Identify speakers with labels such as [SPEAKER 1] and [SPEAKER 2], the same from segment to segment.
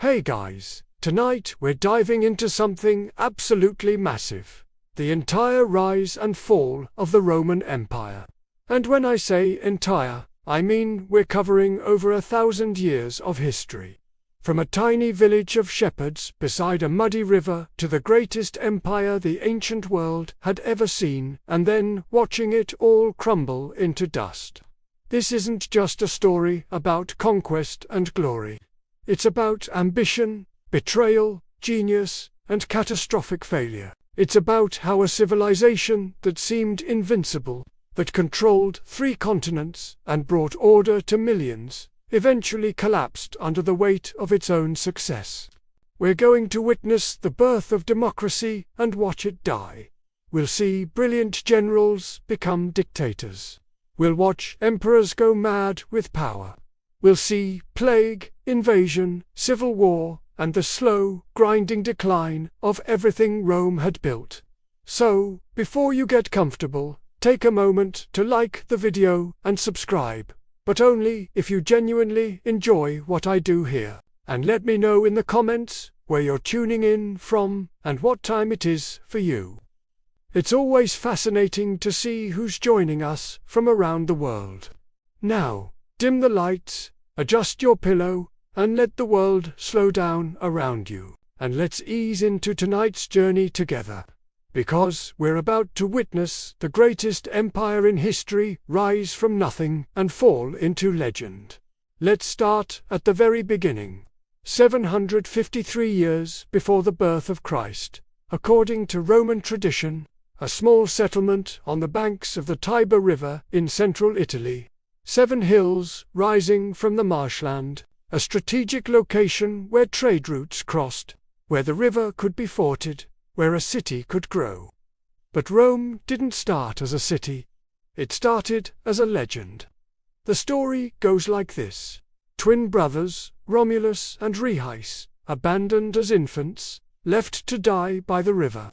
[SPEAKER 1] Hey guys, tonight we're diving into something absolutely massive. The entire rise and fall of the Roman Empire. And when I say entire, I mean we're covering over 1,000 years of history. From a tiny village of shepherds beside a muddy river to the greatest empire the ancient world had ever seen, and then watching it all crumble into dust. This isn't just a story about conquest and glory. It's about ambition, betrayal, genius, and catastrophic failure. It's about how a civilization that seemed invincible, that controlled 3 continents and brought order to millions, eventually collapsed under the weight of its own success. We're going to witness the birth of democracy and watch it die. We'll see brilliant generals become dictators. We'll watch emperors go mad with power. We'll see plague, invasion, civil war, and the slow, grinding decline of everything Rome had built. So, before you get comfortable, take a moment to like the video and subscribe, but only if you genuinely enjoy what I do here. And let me know in the comments where you're tuning in from and what time it is for you. It's always fascinating to see who's joining us from around the world. Now, dim the lights, adjust your pillow, and let the world slow down around you. And let's ease into tonight's journey together. Because we're about to witness the greatest empire in history rise from nothing and fall into legend. Let's start at the very beginning. 753 years before the birth of Christ, according to Roman tradition, a small settlement on the banks of the Tiber River in central Italy. 7 hills rising from the marshland, a strategic location where trade routes crossed, where the river could be forded, where a city could grow. But Rome didn't start as a city. It started as a legend. The story goes like this. Twin brothers, Romulus and Remus, abandoned as infants, left to die by the river.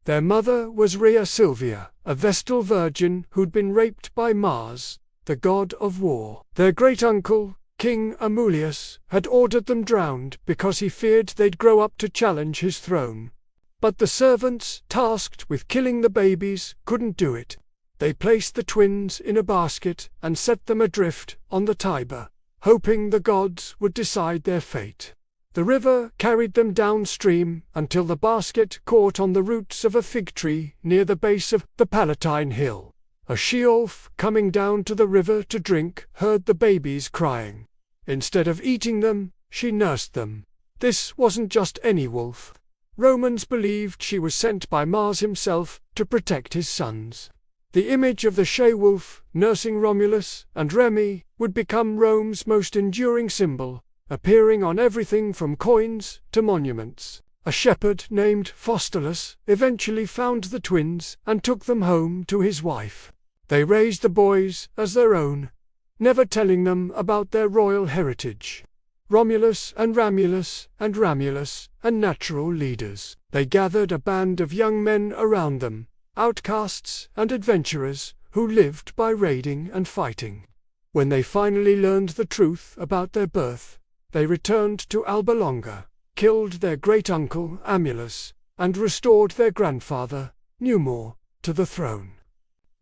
[SPEAKER 1] Their mother was Rhea Silvia, a Vestal virgin who'd been raped by Mars, the god of war. Their great-uncle, King Amulius, had ordered them drowned because he feared they'd grow up to challenge his throne. But the servants tasked with killing the babies couldn't do it. They placed the twins in a basket and set them adrift on the Tiber, hoping the gods would decide their fate. The river carried them downstream until the basket caught on the roots of a fig tree near the base of the Palatine Hill. A she-wolf coming down to the river to drink heard the babies crying. Instead of eating them, she nursed them. This wasn't just any wolf. Romans believed she was sent by Mars himself to protect his sons. The image of the she-wolf nursing Romulus and Remus would become Rome's most enduring symbol, appearing on everything from coins to monuments. A shepherd named Faustulus eventually found the twins and took them home to his wife. They raised the boys as their own, never telling them about their royal heritage. Romulus and Ramulus and natural leaders. They gathered a band of young men around them, outcasts and adventurers who lived by raiding and fighting. When they finally learned the truth about their birth, they returned to Alba Longa, killed their great-uncle Amulus, and restored their grandfather, Numor, to the throne.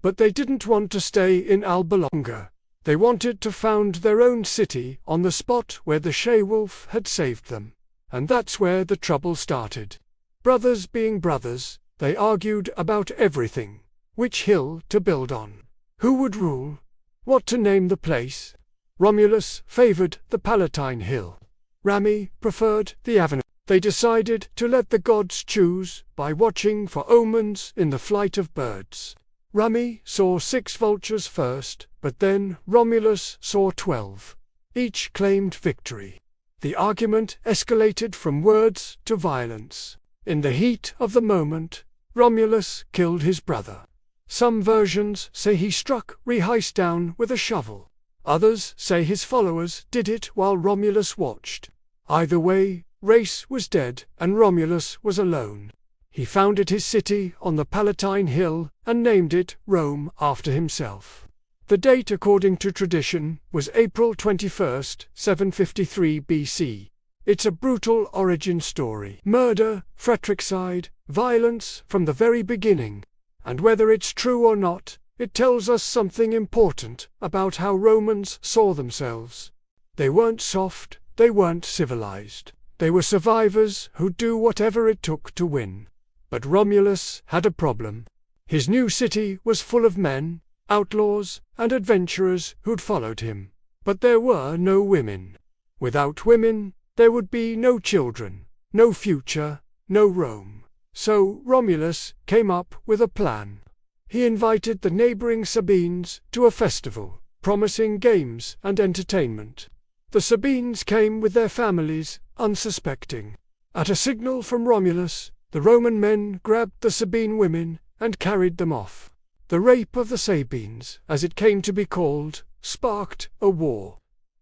[SPEAKER 1] But they didn't want to stay in Alba Longa. They wanted to found their own city on the spot where the she-wolf had saved them. And that's where the trouble started. Brothers being brothers, they argued about everything. Which hill to build on? Who would rule? What to name the place? Romulus favored the Palatine Hill. Remus preferred the avenue. They decided to let the gods choose by watching for omens in the flight of birds. Remus saw 6 vultures first, but then Romulus saw 12. Each claimed victory. The argument escalated from words to violence. In the heat of the moment, Romulus killed his brother. Some versions say he struck Remus down with a shovel. Others say his followers did it while Romulus watched. Either way, Remus was dead and Romulus was alone. He founded his city on the Palatine Hill and named it Rome after himself. The date according to tradition was April 21, 753 BC. It's a brutal origin story. Murder, fratricide, violence from the very beginning. And whether it's true or not, it tells us something important about how Romans saw themselves. They weren't soft, they weren't civilized. They were survivors who'd do whatever it took to win. But Romulus had a problem. His new city was full of men, outlaws, and adventurers who'd followed him. But there were no women. Without women, there would be no children, no future, no Rome. So Romulus came up with a plan. He invited the neighboring Sabines to a festival, promising games and entertainment. The Sabines came with their families, unsuspecting. At a signal from Romulus, the Roman men grabbed the Sabine women and carried them off. The rape of the Sabines, as it came to be called, sparked a war.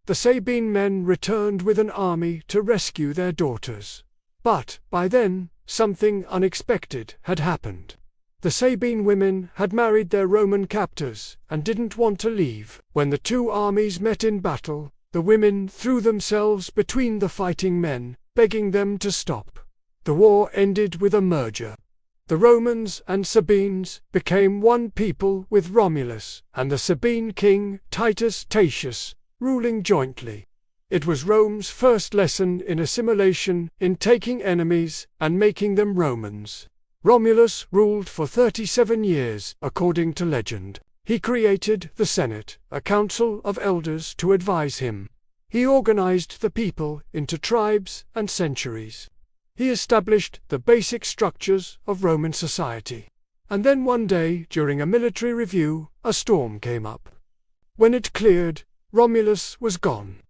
[SPEAKER 1] The Sabine men returned with an army to rescue their daughters. But, by then, something unexpected had happened. The Sabine women had married their Roman captors and didn't want to leave. When the two armies met in battle, the women threw themselves between the fighting men, begging them to stop. The war ended with a merger. The Romans and Sabines became one people with Romulus and the Sabine king Titus Tatius ruling jointly. It was Rome's first lesson in assimilation, in taking enemies and making them Romans. Romulus ruled for 37 years, according to legend. He created the Senate, a council of elders to advise him. He organized the people into tribes and centuries. He established the basic structures of Roman society. And then one day, during a military review, a storm came up. When it cleared, Romulus was gone.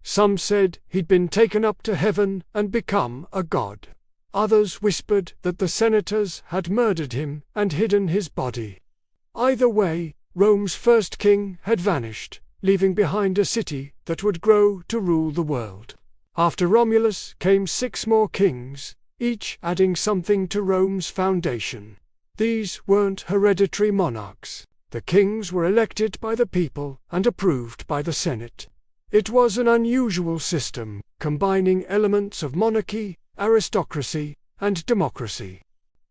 [SPEAKER 1] Some said he'd been taken up to heaven and become a god. Others whispered that the senators had murdered him and hidden his body. Either way, Rome's first king had vanished, leaving behind a city that would grow to rule the world. After Romulus came 6 more kings, each adding something to Rome's foundation. These weren't hereditary monarchs. The kings were elected by the people and approved by the Senate. It was an unusual system, combining elements of monarchy, aristocracy, and democracy.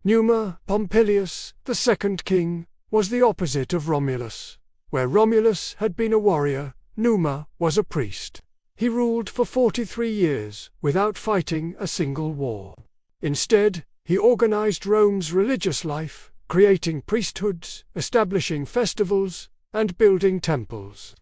[SPEAKER 1] Numa Pompilius, the second king, was the opposite of Romulus. Where Romulus had been a warrior, Numa was a priest. He ruled for 43 years without fighting a single war. Instead, he organized Rome's religious life, creating priesthoods, establishing festivals, and building temples.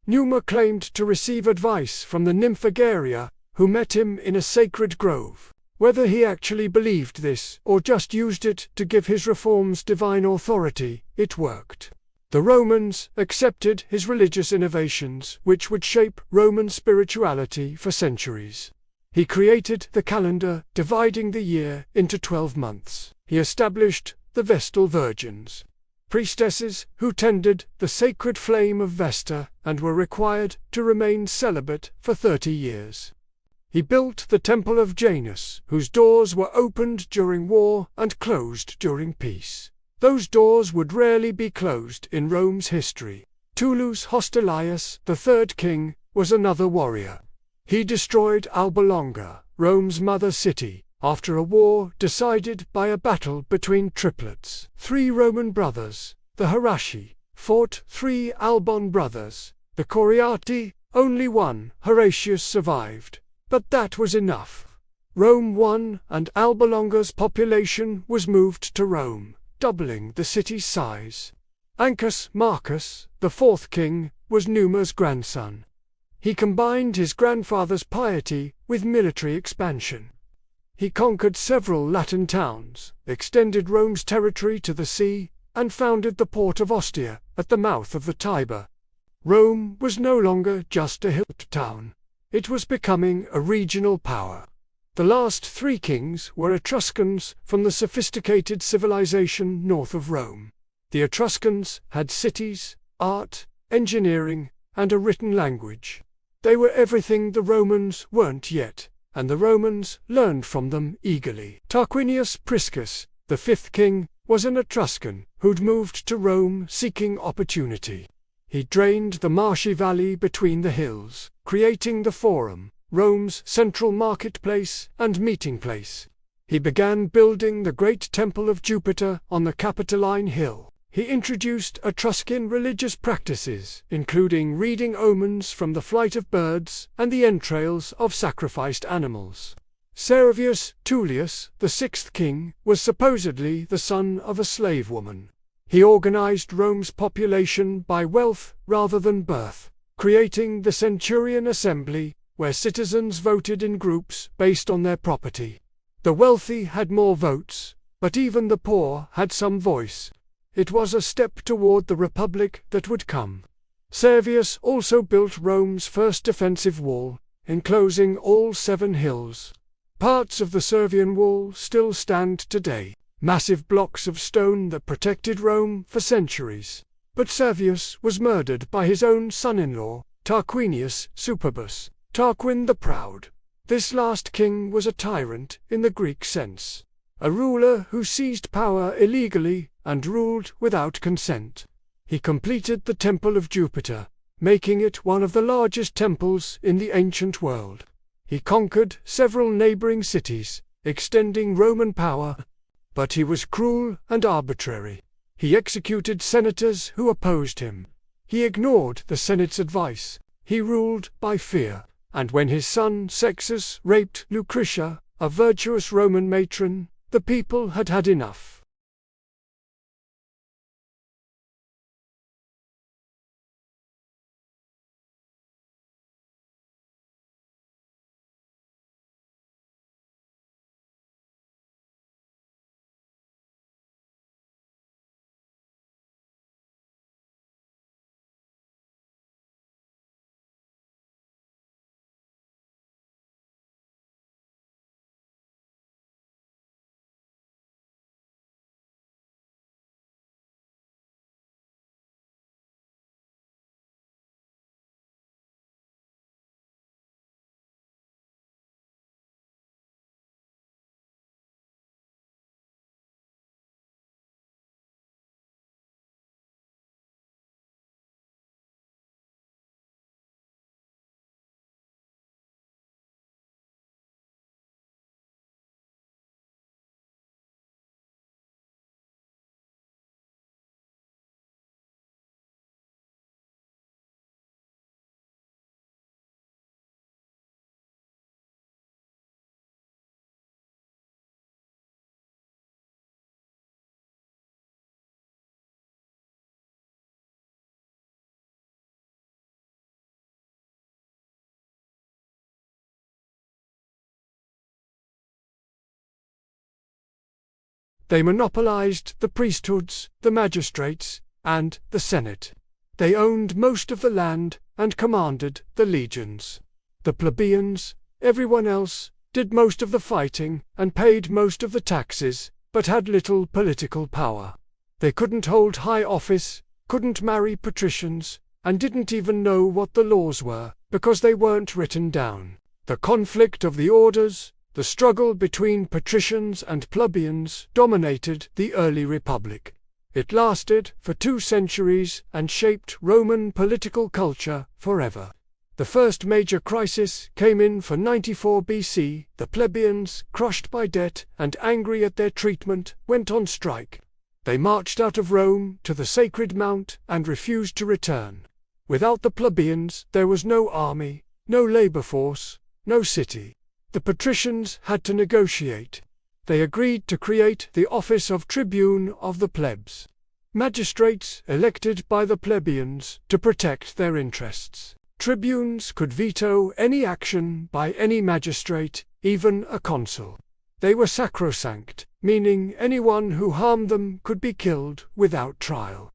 [SPEAKER 1] Numa claimed to receive advice from the nymph Egeria, who met him in a sacred grove. Whether he actually believed this or just used it to give his reforms divine authority, it worked. The Romans accepted his religious innovations, which would shape Roman spirituality for centuries. He created the calendar, dividing the year into 12 months. He established the Vestal Virgins, priestesses who tended the sacred flame of Vesta and were required to remain celibate for 30 years. He built the Temple of Janus, whose doors were opened during war and closed during peace. Those doors would rarely be closed in Rome's history. Tullus Hostilius, the third king, was another warrior. He destroyed Alba Longa, Rome's mother city, after a war decided by a battle between triplets. 3 Roman brothers, the Horatii, fought 3 Albon brothers. The Coriati, only one, Horatius, survived. But that was enough. Rome won, and Alba Longa's population was moved to Rome, doubling the city's size. Ancus Marcus, the 4th king, was Numa's grandson. He combined his grandfather's piety with military expansion. He conquered several Latin towns, extended Rome's territory to the sea, and founded the port of Ostia, at the mouth of the Tiber. Rome was no longer just a hill town. It was becoming a regional power. The last 3 kings were Etruscans from the sophisticated civilization north of Rome. The Etruscans had cities, art, engineering, and a written language. They were everything the Romans weren't yet, and the Romans learned from them eagerly. Tarquinius Priscus, the 5th king, was an Etruscan who'd moved to Rome seeking opportunity. He drained the marshy valley between the hills, creating the Forum, Rome's central marketplace and meeting place. He began building the great temple of Jupiter on the Capitoline Hill. He introduced Etruscan religious practices, including reading omens from the flight of birds and the entrails of sacrificed animals. Servius Tullius, the sixth king, was supposedly the son of a slave woman. He organized Rome's population by wealth rather than birth, creating the Centurion Assembly, where citizens voted in groups based on their property. The wealthy had more votes, but even the poor had some voice. It was a step toward the republic that would come. Servius also built Rome's first defensive wall, enclosing all 7 hills. Parts of the Servian wall still stand today, massive blocks of stone that protected Rome for centuries. But Servius was murdered by his own son-in-law, Tarquinius Superbus, Tarquin the Proud. This last king was a tyrant in the Greek sense, a ruler who seized power illegally and ruled without consent. He completed the Temple of Jupiter, making it one of the largest temples in the ancient world. He conquered several neighboring cities, extending Roman power, but he was cruel and arbitrary. He executed senators who opposed him. He ignored the Senate's advice. He ruled by fear. And when his son Sextus raped Lucretia, a virtuous Roman matron, the people had had enough. They monopolized the priesthoods, the magistrates, and the Senate. They owned most of the land and commanded the legions. The plebeians, everyone else, did most of the fighting and paid most of the taxes, but had little political power. They couldn't hold high office, couldn't marry patricians, and didn't even know what the laws were, because they weren't written down. The conflict of the orders, the struggle between patricians and plebeians, dominated the early republic. It lasted for 2 centuries and shaped Roman political culture forever. The first major crisis came in for 94 BC. The plebeians, crushed by debt and angry at their treatment, went on strike. They marched out of Rome to the Sacred Mount and refused to return. Without the plebeians, there was no army, no labor force, no city. The patricians had to negotiate. They agreed to create the office of tribune of the plebs, magistrates elected by the plebeians to protect their interests. Tribunes could veto any action by any magistrate, even a consul. They were sacrosanct, meaning anyone who harmed them could be killed without trial.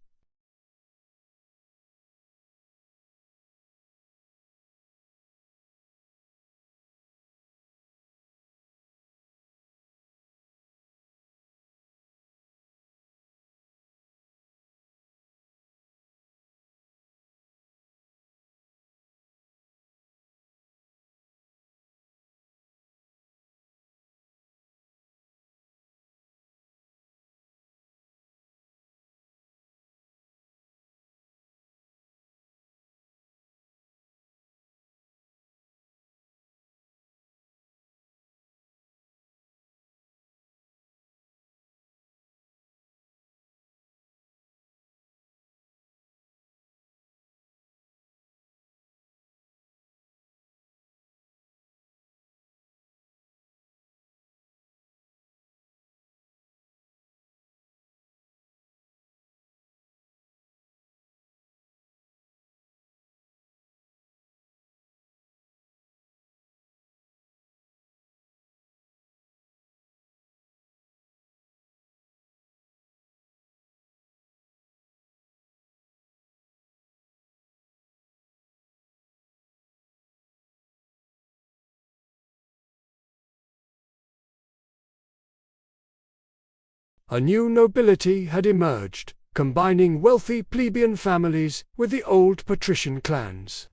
[SPEAKER 1] A new nobility had emerged, combining wealthy plebeian families with the old patrician clans.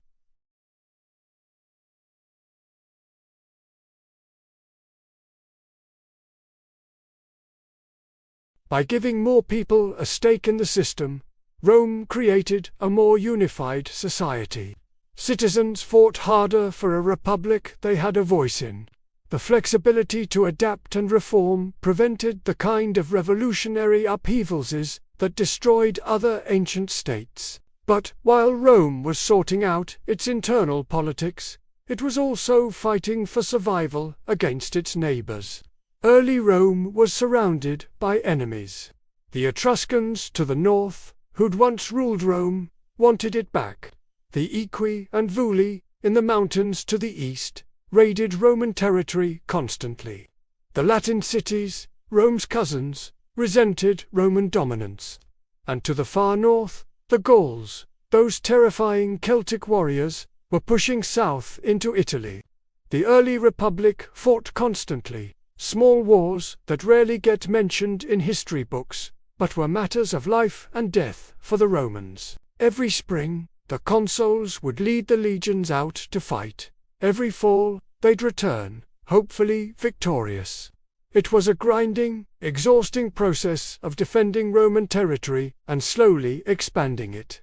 [SPEAKER 1] By giving more people a stake in the system, Rome created a more unified society. Citizens fought harder for a republic they had a voice in. The flexibility to adapt and reform prevented the kind of revolutionary upheavals that destroyed other ancient states. But while Rome was sorting out its internal politics, it was also fighting for survival against its neighbors. Early Rome was surrounded by enemies. The Etruscans to the north, who'd once ruled Rome, wanted it back. The Equi and Vuli, in the mountains to the east, raided Roman territory constantly. The Latin cities, Rome's cousins, resented Roman dominance. And to the far north, the Gauls, those terrifying Celtic warriors, were pushing south into Italy. The early republic fought constantly, small wars that rarely get mentioned in history books, but were matters of life and death for the Romans. Every spring, the consuls would lead the legions out to fight. Every fall, they'd return, hopefully victorious. It was a grinding, exhausting process of defending Roman territory and slowly expanding it.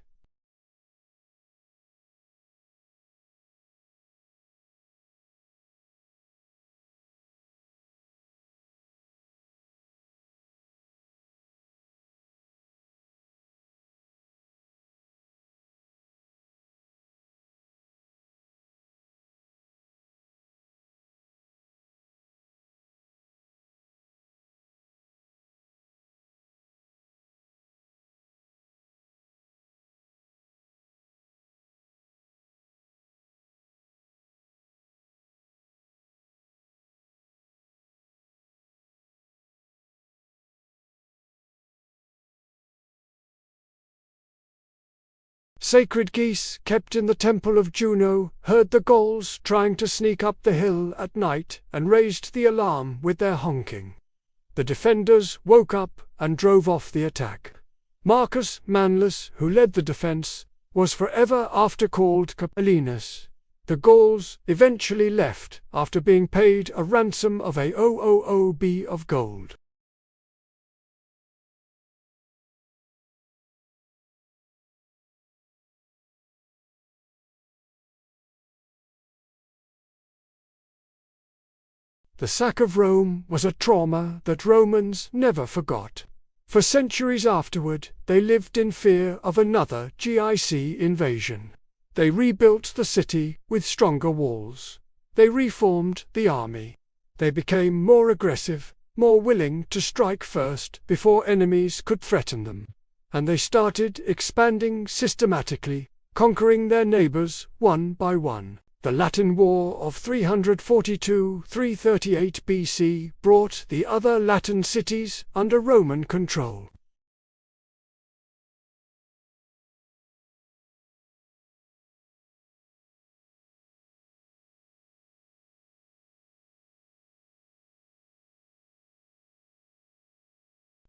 [SPEAKER 1] Sacred geese kept in the temple of Juno heard the Gauls trying to sneak up the hill at night and raised the alarm with their honking. The defenders woke up and drove off the attack. Marcus Manlius, who led the defense, was forever after called Capellinus. The Gauls eventually left after being paid a ransom of a 000 B of gold. The sack of Rome was a trauma that Romans never forgot. For centuries afterward, they lived in fear of another GIC invasion. They rebuilt the city with stronger walls. They reformed the army. They became more aggressive, more willing to strike first before enemies could threaten them. And they started expanding systematically, conquering their neighbors one by one. The Latin War of 342–338 BC brought the other Latin cities under Roman control.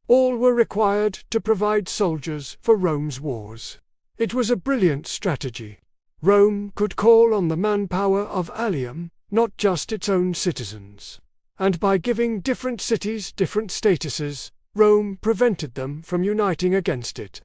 [SPEAKER 1] All were required to provide soldiers for Rome's wars. It was a brilliant strategy. Rome could call on the manpower of Allium, not just its own citizens. And by giving different cities different statuses, Rome prevented them from uniting against it.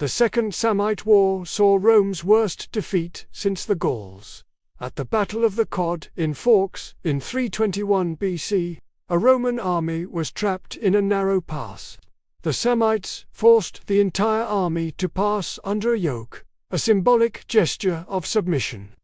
[SPEAKER 1] The Second Samnite War saw Rome's worst defeat since the Gauls. At the Battle of the Cod in Forks in 321 BC, a Roman army was trapped in a narrow pass. The Samnites forced the entire army to pass under a yoke, a symbolic gesture of submission.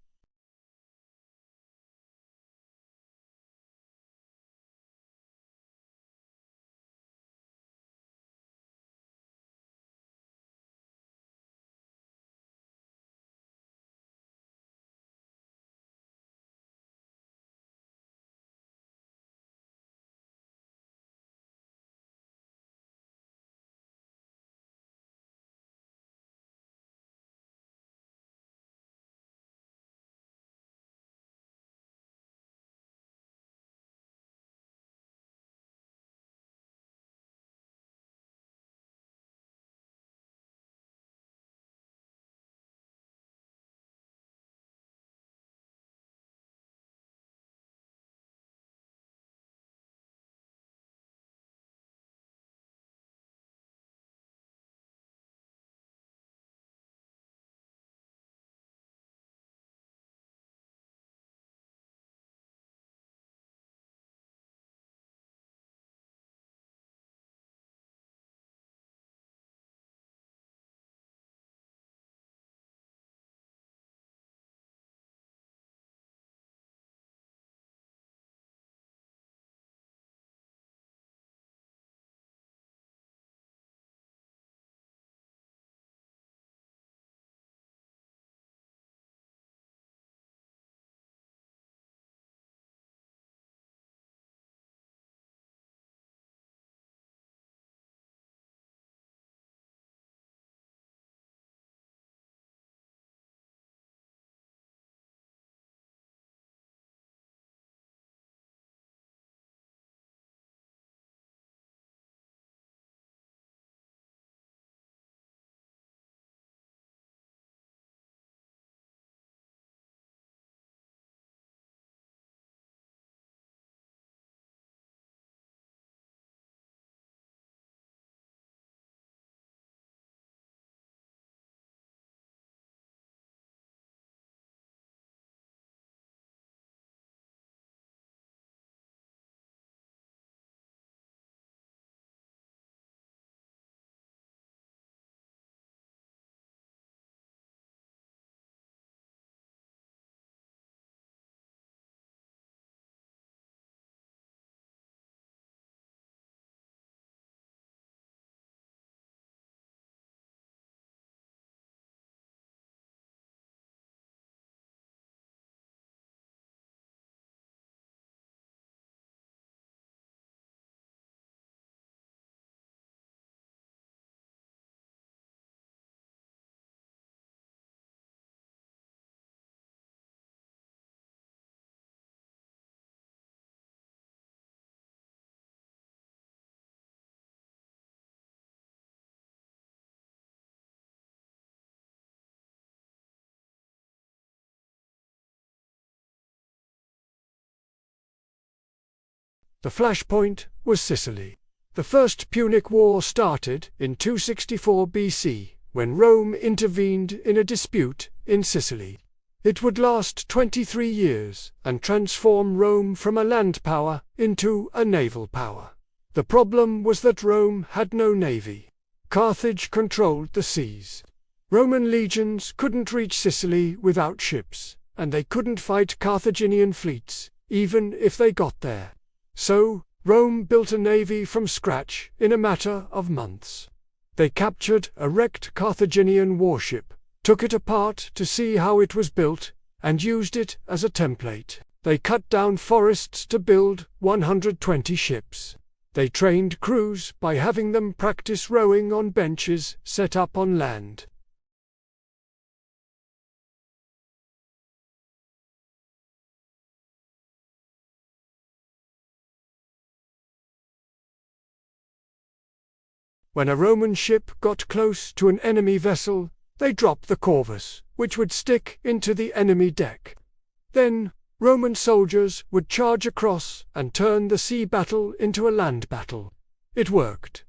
[SPEAKER 1] The flashpoint was Sicily. The First Punic War started in 264 BC, when Rome intervened in a dispute in Sicily. It would last 23 years and transform Rome from a land power into a naval power. The problem was that Rome had no navy. Carthage controlled the seas. Roman legions couldn't reach Sicily without ships, and they couldn't fight Carthaginian fleets, even if they got there. So, Rome built a navy from scratch in a matter of months. They captured a wrecked Carthaginian warship, took it apart to see how it was built, and used it as a template. They cut down forests to build 120 ships. They trained crews by having them practice rowing on benches set up on land. When a Roman ship got close to an enemy vessel, they dropped the corvus, which would stick into the enemy deck. Then, Roman soldiers would charge across and turn the sea battle into a land battle. It worked.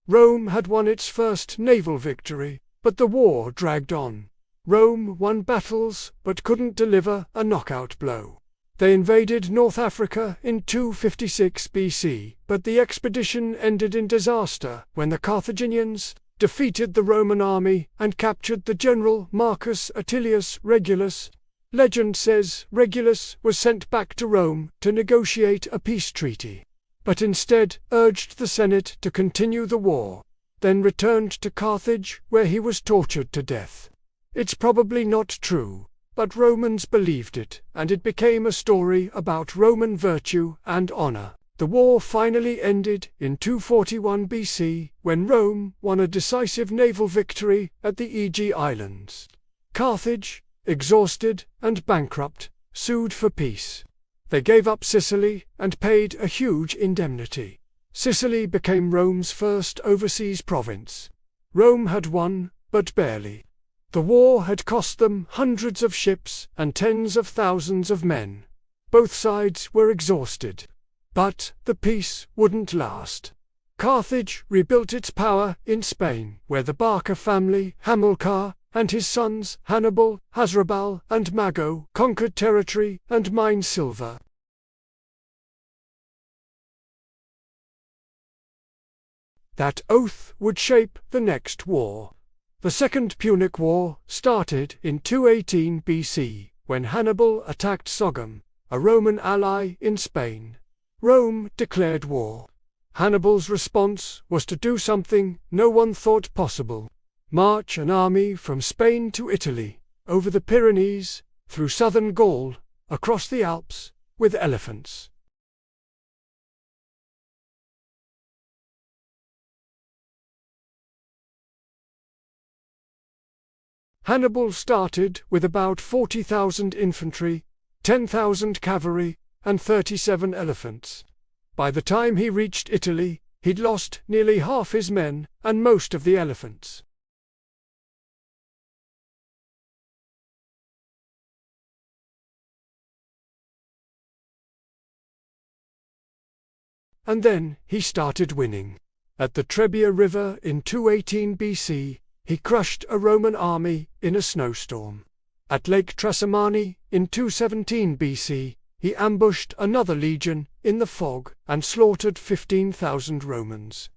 [SPEAKER 1] Rome had won its first naval victory, but the war dragged on. Rome won battles but couldn't deliver a knockout blow. They invaded North Africa in 256 BC, but the expedition ended in disaster when the Carthaginians defeated the Roman army and captured the general Marcus Atilius Regulus. Legend says Regulus was sent back to Rome to negotiate a peace treaty, but instead urged the Senate to continue the war, then returned to Carthage where he was tortured to death. It's probably not true, but Romans believed it, and it became a story about Roman virtue and honor. The war finally ended in 241 BC, when Rome won a decisive naval victory at the Aegean Islands. Carthage, exhausted and bankrupt, sued for peace. They gave up Sicily and paid a huge indemnity. Sicily became Rome's first overseas province. Rome had won, but barely. The war had cost them hundreds of ships and tens of thousands of men. Both sides were exhausted. But the peace wouldn't last. Carthage rebuilt its power in Spain, where the Barca family, Hamilcar, and his sons Hannibal, Hasdrubal, and Mago conquered territory and mined silver. That oath would shape the next war. The Second Punic War started in 218 BC, when Hannibal attacked Sogum, a Roman ally in Spain. Rome declared war. Hannibal's response was to do something no one thought possible: march an army from Spain to Italy, over the Pyrenees, through southern Gaul, across the Alps, with elephants. Hannibal started with about 40,000 infantry, 10,000 cavalry, and 37 elephants. By the time he reached Italy, he'd lost nearly half his men and most of the elephants. And then he started winning. At the Tiber River in 218 BC, he crushed a Roman army in a snowstorm. At Lake Trasimene in 217 BC, he ambushed another legion in the fog and slaughtered 15,000 Romans.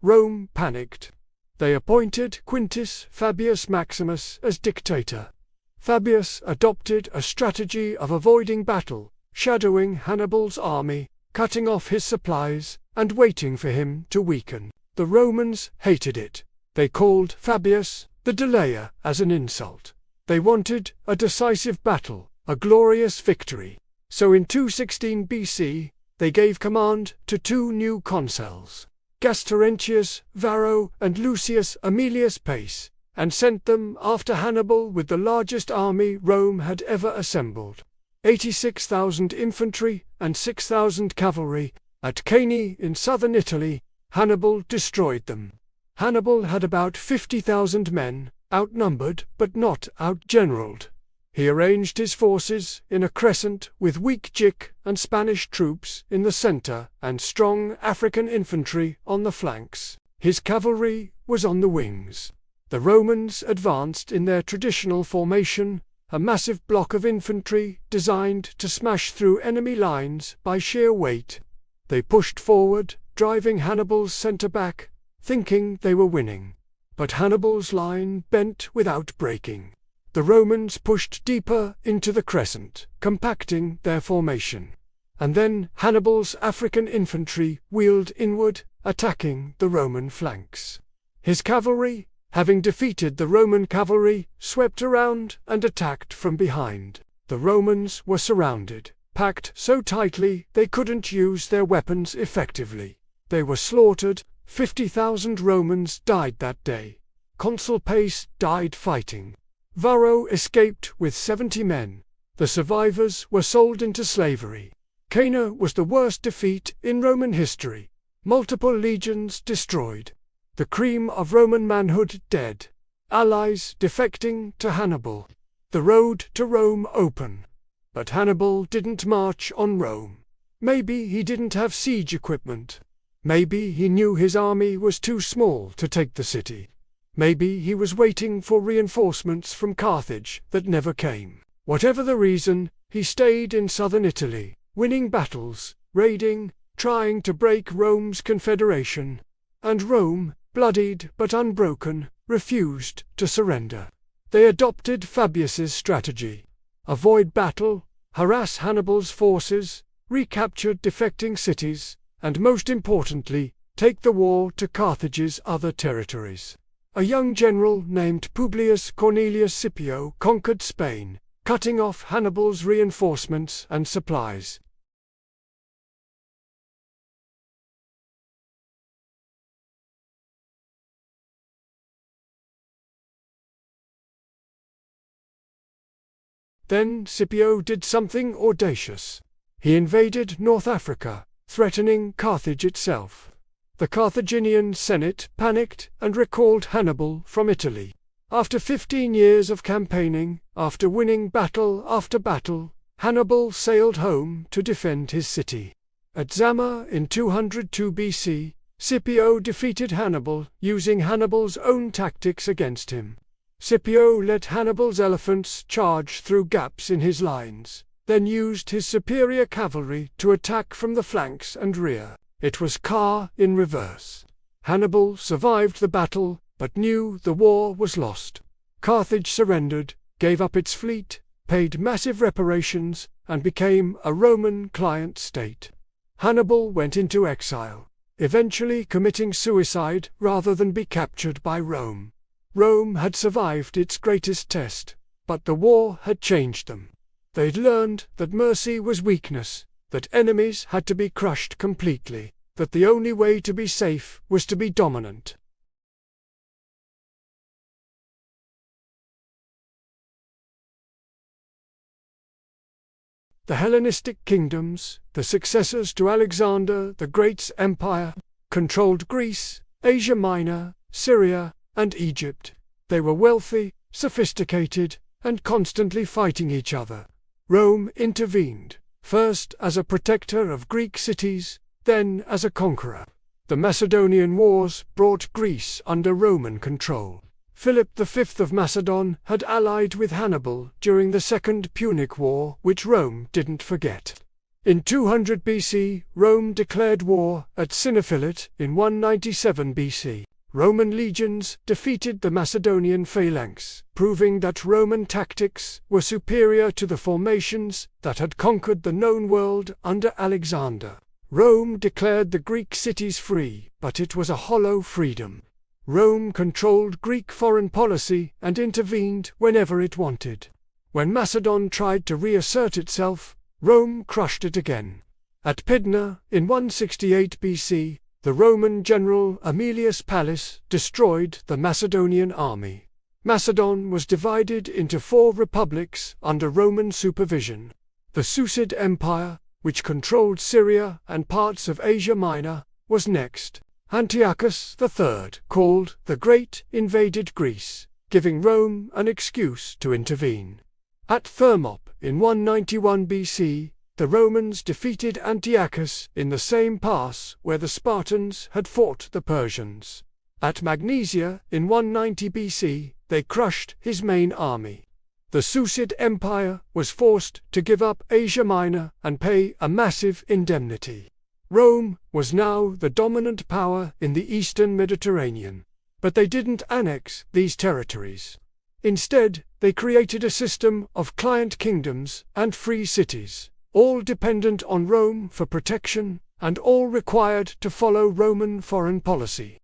[SPEAKER 1] Rome panicked. They appointed Quintus Fabius Maximus as dictator. Fabius adopted a strategy of avoiding battle, shadowing Hannibal's army, cutting off his supplies, and waiting for him to weaken. The Romans hated it. They called Fabius the delayer as an insult. They wanted a decisive battle, a glorious victory. So in 216 BC, they gave command to two new consuls, Gastorentius Varro and Lucius Aemilius Pace, and sent them after Hannibal with the largest army Rome had ever assembled. 86,000 infantry and 6,000 cavalry. At Cannae in southern Italy, Hannibal destroyed them. Hannibal had about 50,000 men, outnumbered but not outgeneraled. He arranged his forces in a crescent with weak Jic and Spanish troops in the center and strong African infantry on the flanks. His cavalry was on the wings. The Romans advanced in their traditional formation, a massive block of infantry designed to smash through enemy lines by sheer weight. They pushed forward, driving Hannibal's center back, thinking they were winning. But Hannibal's line bent without breaking. The Romans pushed deeper into the crescent, compacting their formation. And then Hannibal's African infantry wheeled inward, attacking the Roman flanks. His cavalry, having defeated the Roman cavalry, swept around and attacked from behind. The Romans were surrounded, packed so tightly they couldn't use their weapons effectively. They were slaughtered. 50,000 Romans died that day. Consul Pace died fighting. Varro escaped with 70 men. The survivors were sold into slavery. Cana was the worst defeat in Roman history. Multiple legions destroyed. The cream of Roman manhood dead. Allies defecting to Hannibal. The road to Rome open. But Hannibal didn't march on Rome. Maybe he didn't have siege equipment. Maybe he knew his army was too small to take the city. Maybe he was waiting for reinforcements from Carthage that never came. Whatever the reason, he stayed in southern Italy, winning battles, raiding, trying to break Rome's confederation. And Rome, bloodied but unbroken, refused to surrender. They adopted Fabius's strategy. Avoid battle, harass Hannibal's forces, recapture defecting cities, and most importantly, take the war to Carthage's other territories. A young general named Publius Cornelius Scipio conquered Spain, cutting off Hannibal's reinforcements and supplies. Then Scipio did something audacious. He invaded North Africa, threatening Carthage itself. The Carthaginian Senate panicked and recalled Hannibal from Italy. After 15 years of campaigning, after winning battle after battle, Hannibal sailed home to defend his city. At Zama in 202 BC, Scipio defeated Hannibal using Hannibal's own tactics against him. Scipio let Hannibal's elephants charge through gaps in his lines, then used his superior cavalry to attack from the flanks and rear. It was Car in reverse. Hannibal survived the battle, but knew the war was lost. Carthage surrendered, gave up its fleet, paid massive reparations, and became a Roman client state. Hannibal went into exile, eventually committing suicide rather than be captured by Rome. Rome had survived its greatest test, but the war had changed them. They'd learned that mercy was weakness, that enemies had to be crushed completely, that the only way to be safe was to be dominant. The Hellenistic kingdoms, the successors to Alexander the Great's empire, controlled Greece, Asia Minor, Syria, and Egypt. They were wealthy, sophisticated, and constantly fighting each other. Rome intervened, first as a protector of Greek cities, then as a conqueror. The Macedonian Wars brought Greece under Roman control. Philip V of Macedon had allied with Hannibal during the Second Punic War, which Rome didn't forget. In 200 BC, Rome declared war at Cinephilit in 197 BC. Roman legions defeated the Macedonian phalanx, proving that Roman tactics were superior to the formations that had conquered the known world under Alexander. Rome declared the Greek cities free, but it was a hollow freedom. Rome controlled Greek foreign policy and intervened whenever it wanted. When Macedon tried to reassert itself, Rome crushed it again. At Pydna, in 168 BC, the Roman general Aemilius Pallas destroyed the Macedonian army. Macedon was divided into 4 republics under Roman supervision. The Seleucid Empire, which controlled Syria and parts of Asia Minor, was next. Antiochus III, called the Great, invaded Greece, giving Rome an excuse to intervene. At Thermop in 191 BC, the Romans defeated Antiochus in the same pass where the Spartans had fought the Persians. At Magnesia in 190 BC, they crushed his main army. The Seleucid Empire was forced to give up Asia Minor and pay a massive indemnity. Rome was now the dominant power in the eastern Mediterranean, but they didn't annex these territories. Instead, they created a system of client kingdoms and free cities, all dependent on Rome for protection, and all required to follow Roman foreign policy.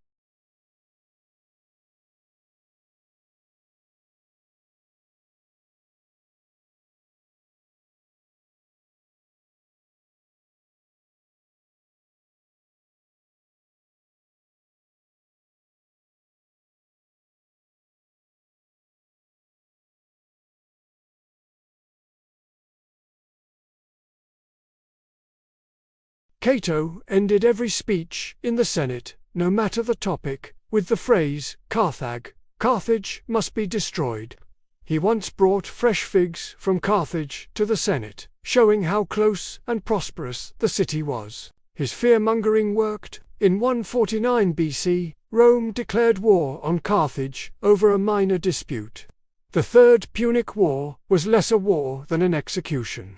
[SPEAKER 1] Cato ended every speech in the Senate, no matter the topic, with the phrase, Carthage must be destroyed. He once brought fresh figs from Carthage to the Senate, showing how close and prosperous the city was. His fear-mongering worked. In 149 BC, Rome declared war on Carthage over a minor dispute. The Third Punic War was less a war than an execution.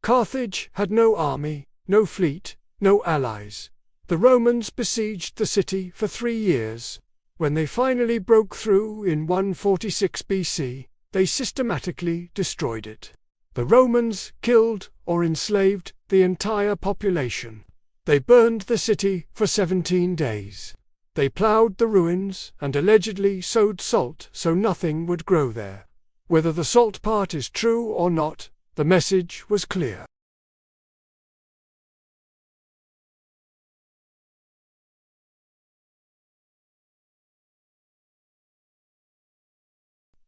[SPEAKER 1] Carthage had no army, no fleet, no allies. The Romans besieged the city for 3 years. When they finally broke through in 146 BC, they systematically destroyed it. The Romans killed or enslaved the entire population. They burned the city for 17 days. They plowed the ruins and allegedly sowed salt so nothing would grow there. Whether the salt part is true or not, the message was clear.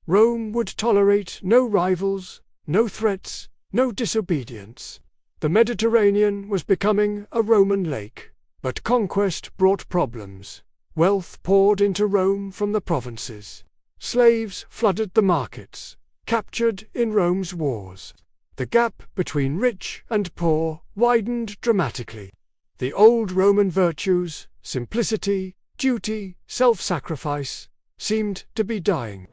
[SPEAKER 1] Rome would tolerate no rivals, no threats, no disobedience. The Mediterranean was becoming a Roman lake, but conquest brought problems. Wealth poured into Rome from the provinces. Slaves flooded the markets, captured in Rome's wars. The gap between rich and poor widened dramatically. The old Roman virtues, simplicity, duty, self-sacrifice, seemed to be dying.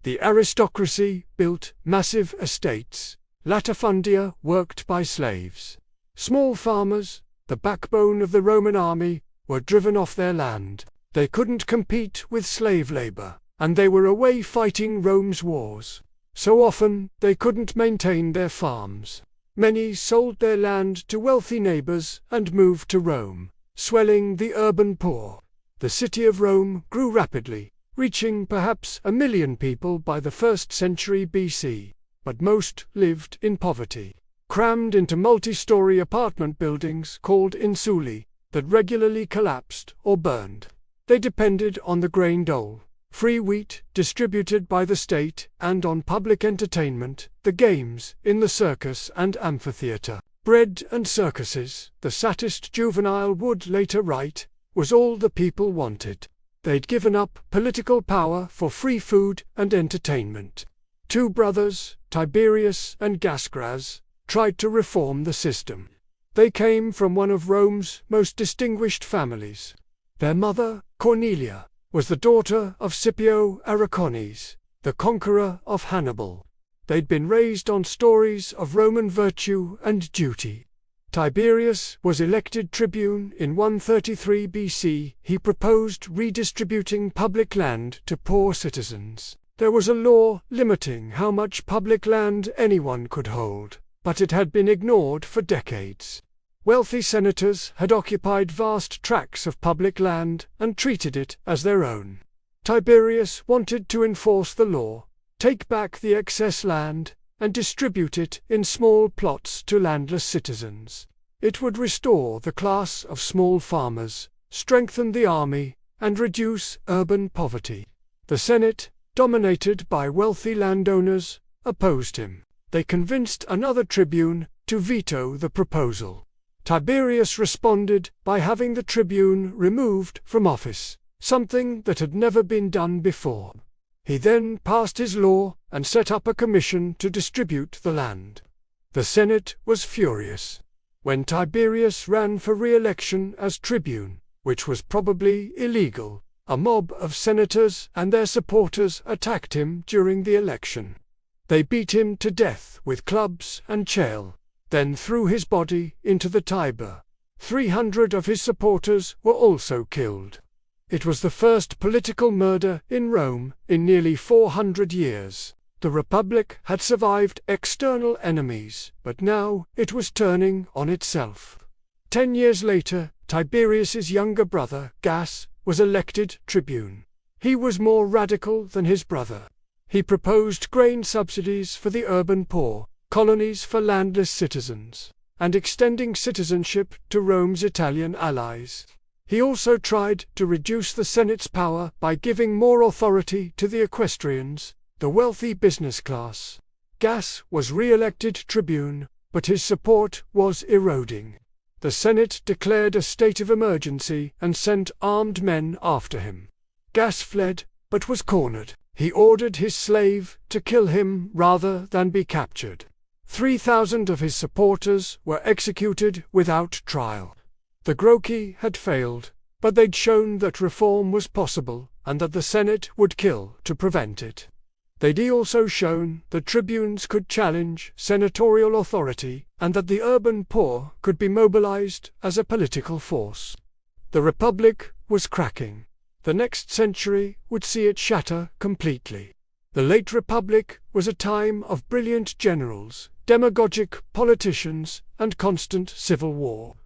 [SPEAKER 1] The aristocracy built massive estates, latifundia worked by slaves. Small farmers, the backbone of the Roman army, were driven off their land. They couldn't compete with slave labor, and they were away fighting Rome's wars. So often they couldn't maintain their farms. Many sold their land to wealthy neighbors and moved to Rome, swelling the urban poor. The city of Rome grew rapidly, reaching perhaps 1 million people by the 1st century BC, but most lived in poverty, crammed into multi-story apartment buildings called insuli that regularly collapsed or burned. They depended on the grain dole, free wheat distributed by the state, and on public entertainment, the games in the circus and amphitheater. Bread and circuses, the satirist Juvenal would later write, was all the people wanted. They'd given up political power for free food and entertainment. 2 brothers, Tiberius and Gascras, tried to reform the system. They came from one of Rome's most distinguished families. Their mother, Cornelia, was the daughter of Scipio Araconese, the conqueror of Hannibal. They'd been raised on stories of Roman virtue and duty. Tiberius was elected tribune in 133 BC. He proposed redistributing public land to poor citizens. There was a law limiting how much public land anyone could hold, but it had been ignored for decades. Wealthy senators had occupied vast tracts of public land and treated it as their own. Tiberius wanted to enforce the law, take back the excess land, and distribute it in small plots to landless citizens. It would restore the class of small farmers, strengthen the army, and reduce urban poverty. The Senate, dominated by wealthy landowners, opposed him. They convinced another tribune to veto the proposal. Tiberius responded by having the tribune removed from office, something that had never been done before. He then passed his law and set up a commission to distribute the land. The Senate was furious. When Tiberius ran for re-election as tribune, which was probably illegal, a mob of senators and their supporters attacked him during the election. They beat him to death with clubs and chail, then threw his body into the Tiber. 300 of his supporters were also killed. It was the first political murder in Rome in nearly 400 years. The Republic had survived external enemies, but now it was turning on itself. 10 years later, Tiberius's younger brother, Gas, was elected tribune. He was more radical than his brother. He proposed grain subsidies for the urban poor, colonies for landless citizens, and extending citizenship to Rome's Italian allies. He also tried to reduce the Senate's power by giving more authority to the equestrians, the wealthy business class. Gas was re-elected tribune, but his support was eroding. The Senate declared a state of emergency and sent armed men after him. Gas fled, but was cornered. He ordered his slave to kill him rather than be captured. 3,000 of his supporters were executed without trial. The Gracchi had failed, but they'd shown that reform was possible and that the Senate would kill to prevent it. They'd also shown that tribunes could challenge senatorial authority and that the urban poor could be mobilized as a political force. The Republic was cracking. The next century would see it shatter completely. The late Republic was a time of brilliant generals, demagogic politicians, and constant civil war.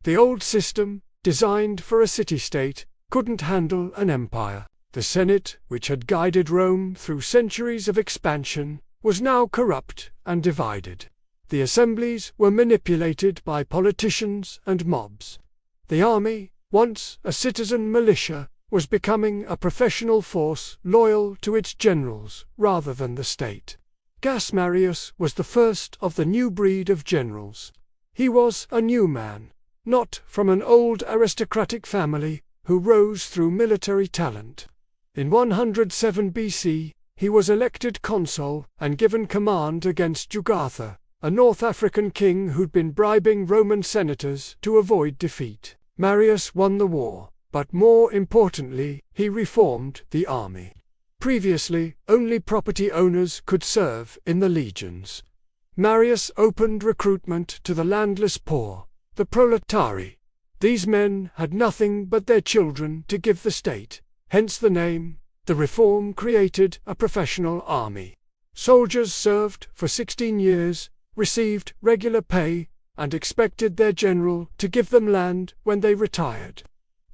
[SPEAKER 1] The old system, designed for a city-state, couldn't handle an empire. The Senate, which had guided Rome through centuries of expansion, was now corrupt and divided. The assemblies were manipulated by politicians and mobs. The army, once a citizen militia, was becoming a professional force loyal to its generals rather than the state. Gas Marius was the first of the new breed of generals. He was a new man, not from an old aristocratic family, who rose through military talent. In 107 BC, he was elected consul and given command against Jugurtha, a North African king who'd been bribing Roman senators to avoid defeat. Marius won the war, but more importantly, he reformed the army. Previously, only property owners could serve in the legions. Marius opened recruitment to the landless poor, the proletari. These men had nothing but their children to give the state, hence the name. The reform created a professional army. Soldiers served for 16 years, received regular pay, and expected their general to give them land when they retired.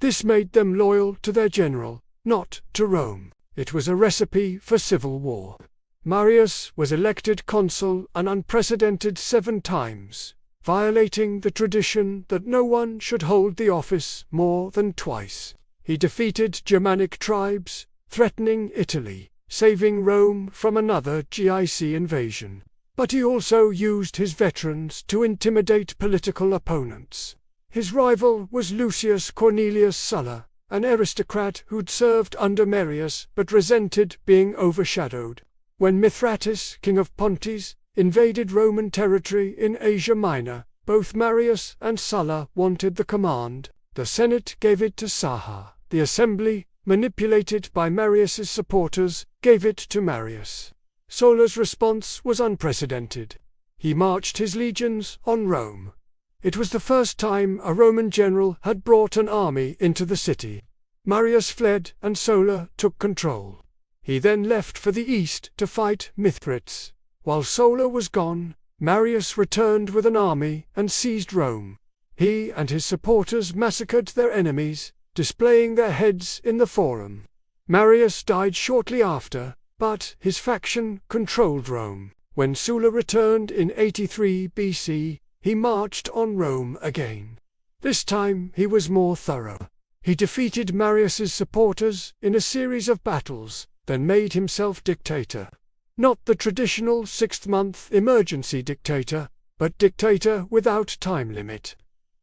[SPEAKER 1] This made them loyal to their general, not to Rome. It was a recipe for civil war. Marius was elected consul an unprecedented 7 times, violating the tradition that no one should hold the office more than twice. He defeated Germanic tribes, threatening Italy, saving Rome from another GIC invasion. But he also used his veterans to intimidate political opponents. His rival was Lucius Cornelius Sulla, an aristocrat who'd served under Marius but resented being overshadowed. When Mithratis, king of Pontus, invaded Roman territory in Asia Minor, both Marius and Sulla wanted the command. The Senate gave it to Saha. The assembly, manipulated by Marius's supporters, gave it to Marius. Sulla's response was unprecedented. He marched his legions on Rome. It was the first time a Roman general had brought an army into the city. Marius fled and Sulla took control. He then left for the east to fight Mithrates. While Sulla was gone, Marius returned with an army and seized Rome. He and his supporters massacred their enemies, displaying their heads in the Forum. Marius died shortly after, but his faction controlled Rome. When Sulla returned in 83 BC, he marched on Rome again. This time he was more thorough. He defeated Marius's supporters in a series of battles, then made himself dictator. Not the traditional 6-month emergency dictator, but dictator without time limit.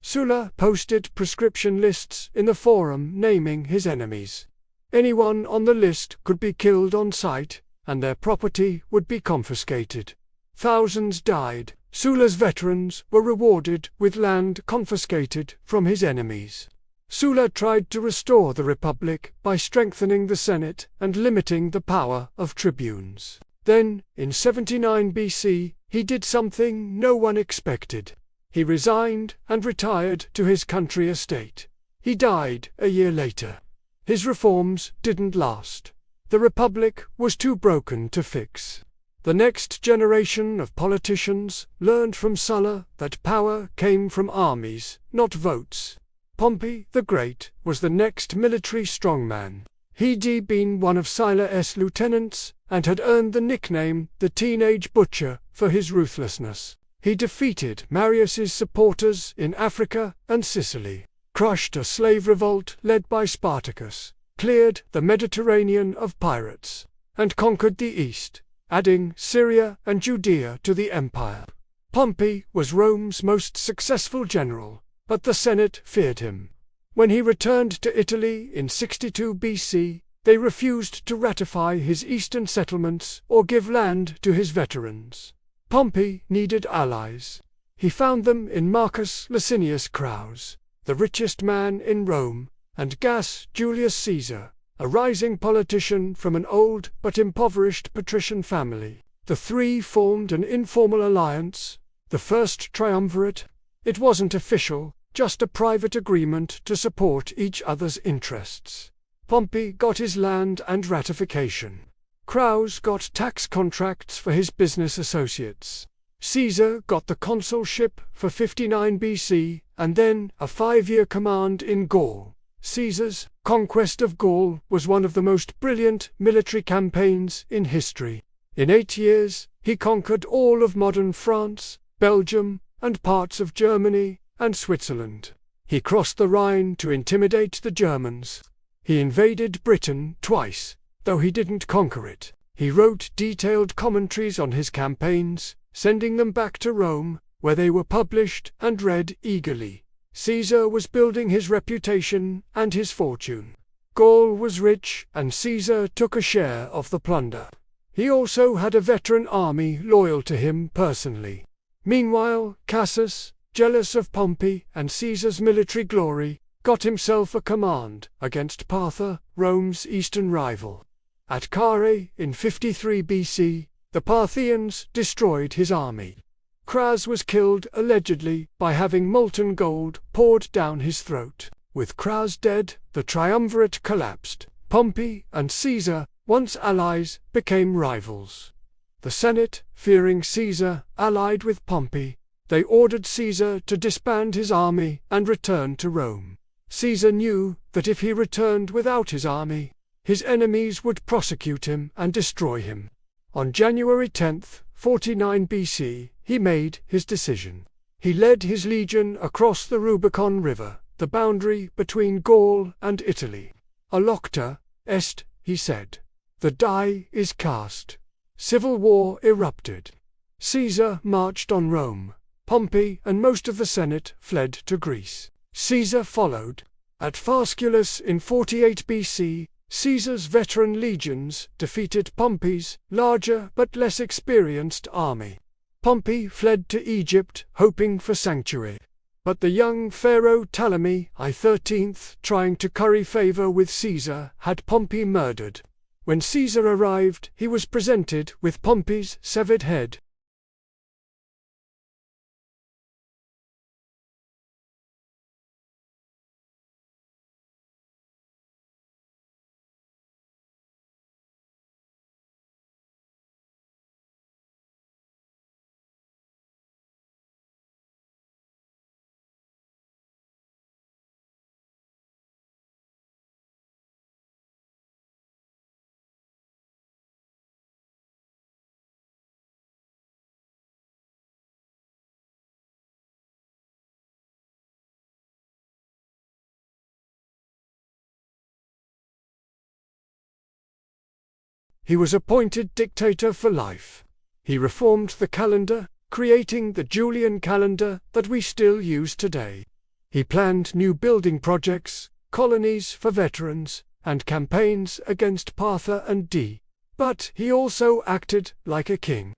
[SPEAKER 1] Sulla posted prescription lists in the forum naming his enemies. Anyone on the list could be killed on sight, and their property would be confiscated. Thousands died. Sulla's veterans were rewarded with land confiscated from his enemies. Sulla tried to restore the Republic by strengthening the Senate and limiting the power of tribunes. Then, in 79 BC, he did something no one expected. He resigned and retired to his country estate. He died a year later. His reforms didn't last. The Republic was too broken to fix. The next generation of politicians learned from Sulla that power came from armies, not votes. Pompey the Great was the next military strongman. He'd been one of Sulla's lieutenants and had earned the nickname the Teenage Butcher for his ruthlessness. He defeated Marius's supporters in Africa and Sicily, crushed a slave revolt led by Spartacus, cleared the Mediterranean of pirates, and conquered the East, adding Syria and Judea to the empire. Pompey was Rome's most successful general, but the Senate feared him. When he returned to Italy in 62 BC, they refused to ratify his eastern settlements or give land to his veterans. Pompey needed allies. He found them in Marcus Licinius Crassus, the richest man in Rome, and Gaius Julius Caesar, a rising politician from an old but impoverished patrician family. The three formed an informal alliance, the First Triumvirate. It wasn't official, just a private agreement to support each other's interests. Pompey got his land and ratification. Crassus got tax contracts for his business associates. Caesar got the consulship for 59 BC, and then a 5-year command in Gaul. Caesar's conquest of Gaul was one of the most brilliant military campaigns in history. In 8 years, he conquered all of modern France, Belgium, and parts of Germany and Switzerland. He crossed the Rhine to intimidate the Germans. He invaded Britain twice, though he didn't conquer it. He wrote detailed commentaries on his campaigns, sending them back to Rome, where they were published and read eagerly. Caesar was building his reputation and his fortune. Gaul was rich, and Caesar took a share of the plunder. He also had a veteran army loyal to him personally. Meanwhile, Cassius, jealous of Pompey and Caesar's military glory, got himself a command against Sparta, Rome's eastern rival. At Carrhae in 53 BC, the Parthians destroyed his army. Crassus was killed allegedly by having molten gold poured down his throat. With Crassus dead, the triumvirate collapsed. Pompey and Caesar, once allies, became rivals. The Senate, fearing Caesar, allied with Pompey. They ordered Caesar to disband his army and return to Rome. Caesar knew that if he returned without his army, his enemies would prosecute him and destroy him. On January 10, 49 BC, he made his decision. He led his legion across the Rubicon River, the boundary between Gaul and Italy. Alocta est, he said. The die is cast. Civil war erupted. Caesar marched on Rome. Pompey and most of the Senate fled to Greece. Caesar followed. At Pharsalus in 48 BC, Caesar's veteran legions defeated Pompey's larger but less experienced army. Pompey fled to Egypt, hoping for sanctuary. But the young pharaoh Ptolemy I13, trying to curry favor with Caesar, had Pompey murdered. When Caesar arrived, he was presented with Pompey's severed head. He was appointed dictator for life. He reformed the calendar, creating the Julian calendar that we still use today. He planned new building projects, colonies for veterans, and campaigns against Partha and D. But he also acted like a king.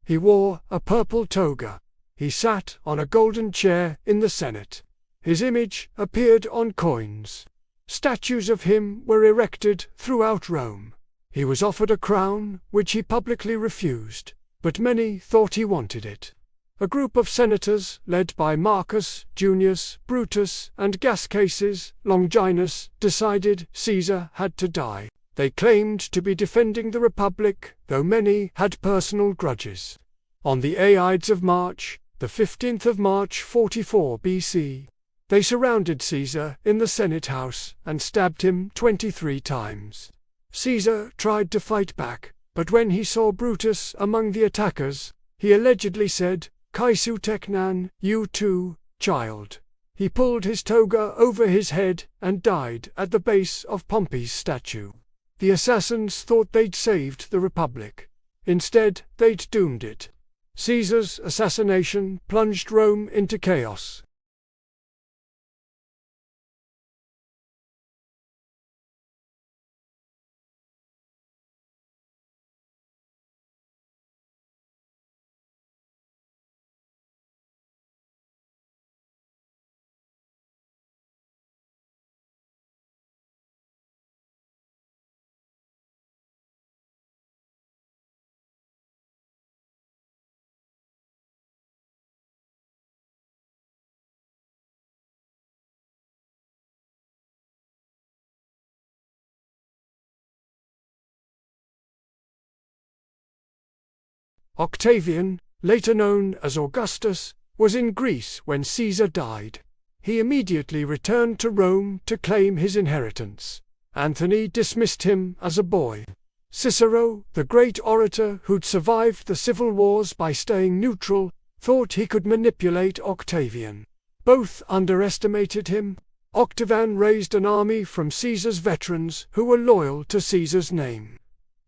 [SPEAKER 1] He wore a purple toga. He sat on a golden chair in the Senate. His image appeared on coins. Statues of him were erected throughout Rome. He was offered a crown, which he publicly refused, but many thought he wanted it. A group of senators, led by Marcus, Junius, Brutus, and Gascases, Longinus, decided Caesar had to die. They claimed to be defending the Republic, though many had personal grudges. On the Ides of March, the 15th of March 44 BC, they surrounded Caesar in the Senate House and stabbed him 23 times. Caesar tried to fight back, but when he saw Brutus among the attackers, he allegedly said, "Kaisu teknan, you too, child." He pulled his toga over his head and died at the base of Pompey's statue. The assassins thought they'd saved the Republic. Instead, they'd doomed it. Caesar's assassination plunged Rome into chaos. Octavian, later known as Augustus, was in Greece when Caesar died. He immediately returned to Rome to claim his inheritance. Antony dismissed him as a boy. Cicero, the great orator who'd survived the civil wars by staying neutral, thought he could manipulate Octavian. Both underestimated him. Octavian raised an army from Caesar's veterans who were loyal to Caesar's name.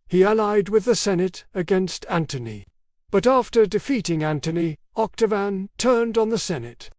[SPEAKER 1] He allied with the Senate against Antony. But after defeating Antony, Octavian turned on the Senate.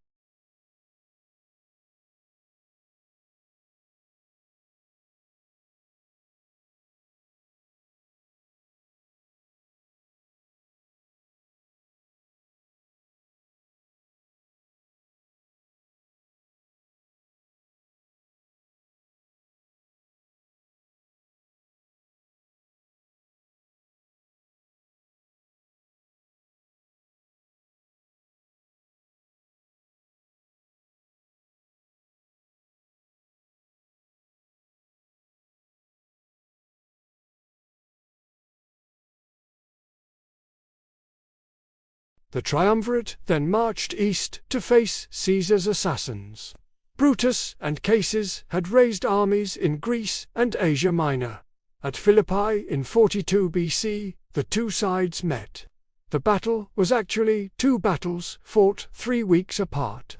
[SPEAKER 1] The triumvirate then marched east to face Caesar's assassins. Brutus and Caesar had raised armies in Greece and Asia Minor. At Philippi in 42 BC, the two sides met. The battle was actually two battles fought 3 weeks apart.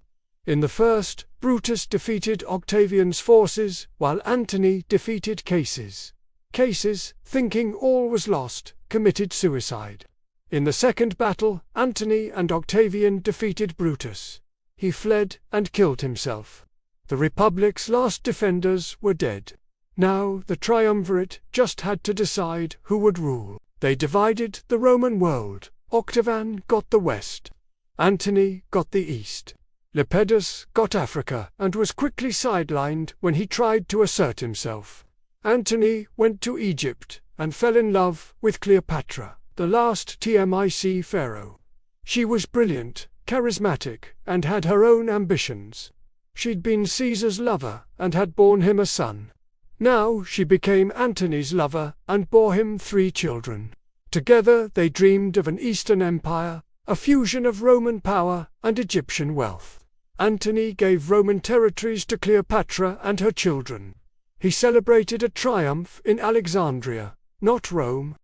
[SPEAKER 1] In the first, Brutus defeated Octavian's forces, while Antony defeated Caesar's. Caesar, thinking all was lost, committed suicide. In the second battle, Antony and Octavian defeated Brutus. He fled and killed himself. The Republic's last defenders were dead. Now the triumvirate just had to decide who would rule. They divided the Roman world. Octavian got the west. Antony got the east. Lepidus got Africa and was quickly sidelined when he tried to assert himself. Antony went to Egypt and fell in love with Cleopatra, the last Tmic pharaoh. She was brilliant, charismatic, and had her own ambitions. She'd been Caesar's lover and had borne him a son. Now she became Antony's lover and bore him 3 children. Together they dreamed of an Eastern Empire, a fusion of Roman power and Egyptian wealth. Antony gave Roman territories to Cleopatra and her children. He celebrated a triumph in Alexandria, not Rome.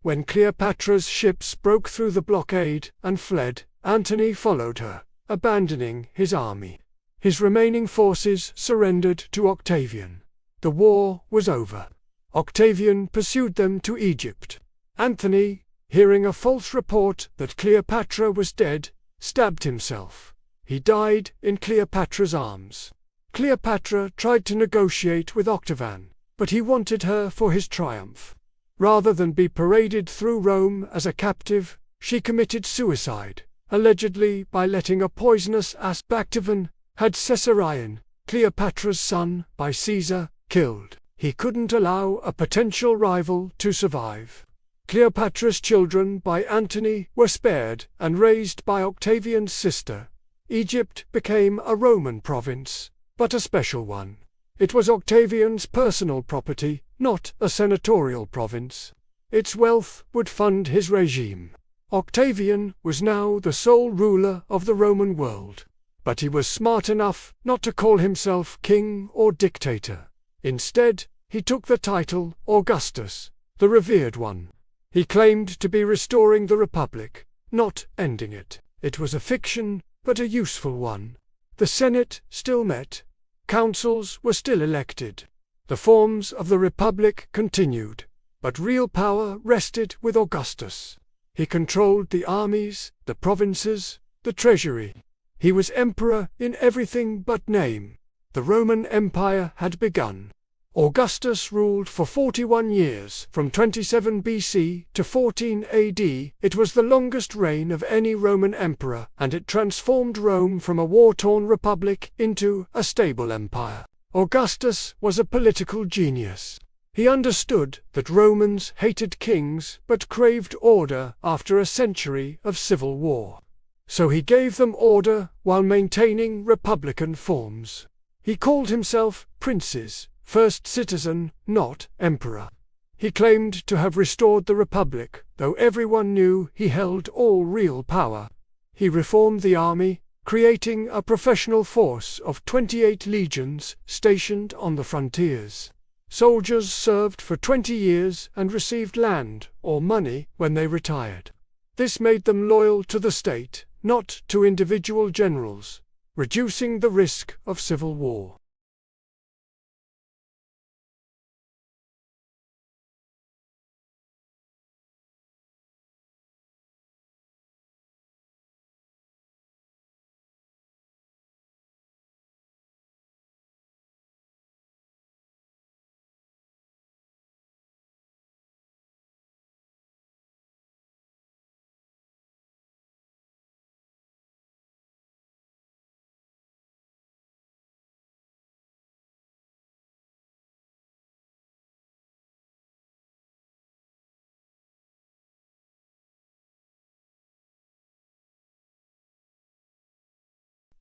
[SPEAKER 1] When Cleopatra's ships broke through the blockade and fled, Antony followed her, abandoning his army. His remaining forces surrendered to Octavian. The war was over. Octavian pursued them to Egypt. Antony, hearing a false report that Cleopatra was dead, stabbed himself. He died in Cleopatra's arms. Cleopatra tried to negotiate with Octavian, but he wanted her for his triumph. Rather than be paraded through Rome as a captive, she committed suicide, allegedly by letting a poisonous asp Octavian had Caesarion, Cleopatra's son, by Caesar, killed. He couldn't allow a potential rival to survive. Cleopatra's children by Antony were spared and raised by Octavian's sister. Egypt became a Roman province, but a special one. It was Octavian's personal property, not a senatorial province. Its wealth would fund his regime. Octavian was now the sole ruler of the Roman world. But he was smart enough not to call himself king or dictator. Instead, he took the title Augustus, the revered one. He claimed to be restoring the Republic, not ending it. It was a fiction, but a useful one. The Senate still met. Councils were still elected. The forms of the Republic continued, but real power rested with Augustus. He controlled the armies, the provinces, the treasury. He was emperor in everything but name. The Roman Empire had begun. Augustus ruled for 41 years, from 27 BC to 14 AD. It was the longest reign of any Roman emperor, and it transformed Rome from a war-torn republic into a stable empire. Augustus was a political genius. He understood that Romans hated kings but craved order after a century of civil war. So he gave them order while maintaining republican forms. He called himself princes, first citizen, not emperor. He claimed to have restored the republic, though everyone knew he held all real power. He reformed the army, creating a professional force of 28 legions stationed on the frontiers. Soldiers served for 20 years and received land or money when they retired. This made them loyal to the state, not to individual generals, reducing the risk of civil war.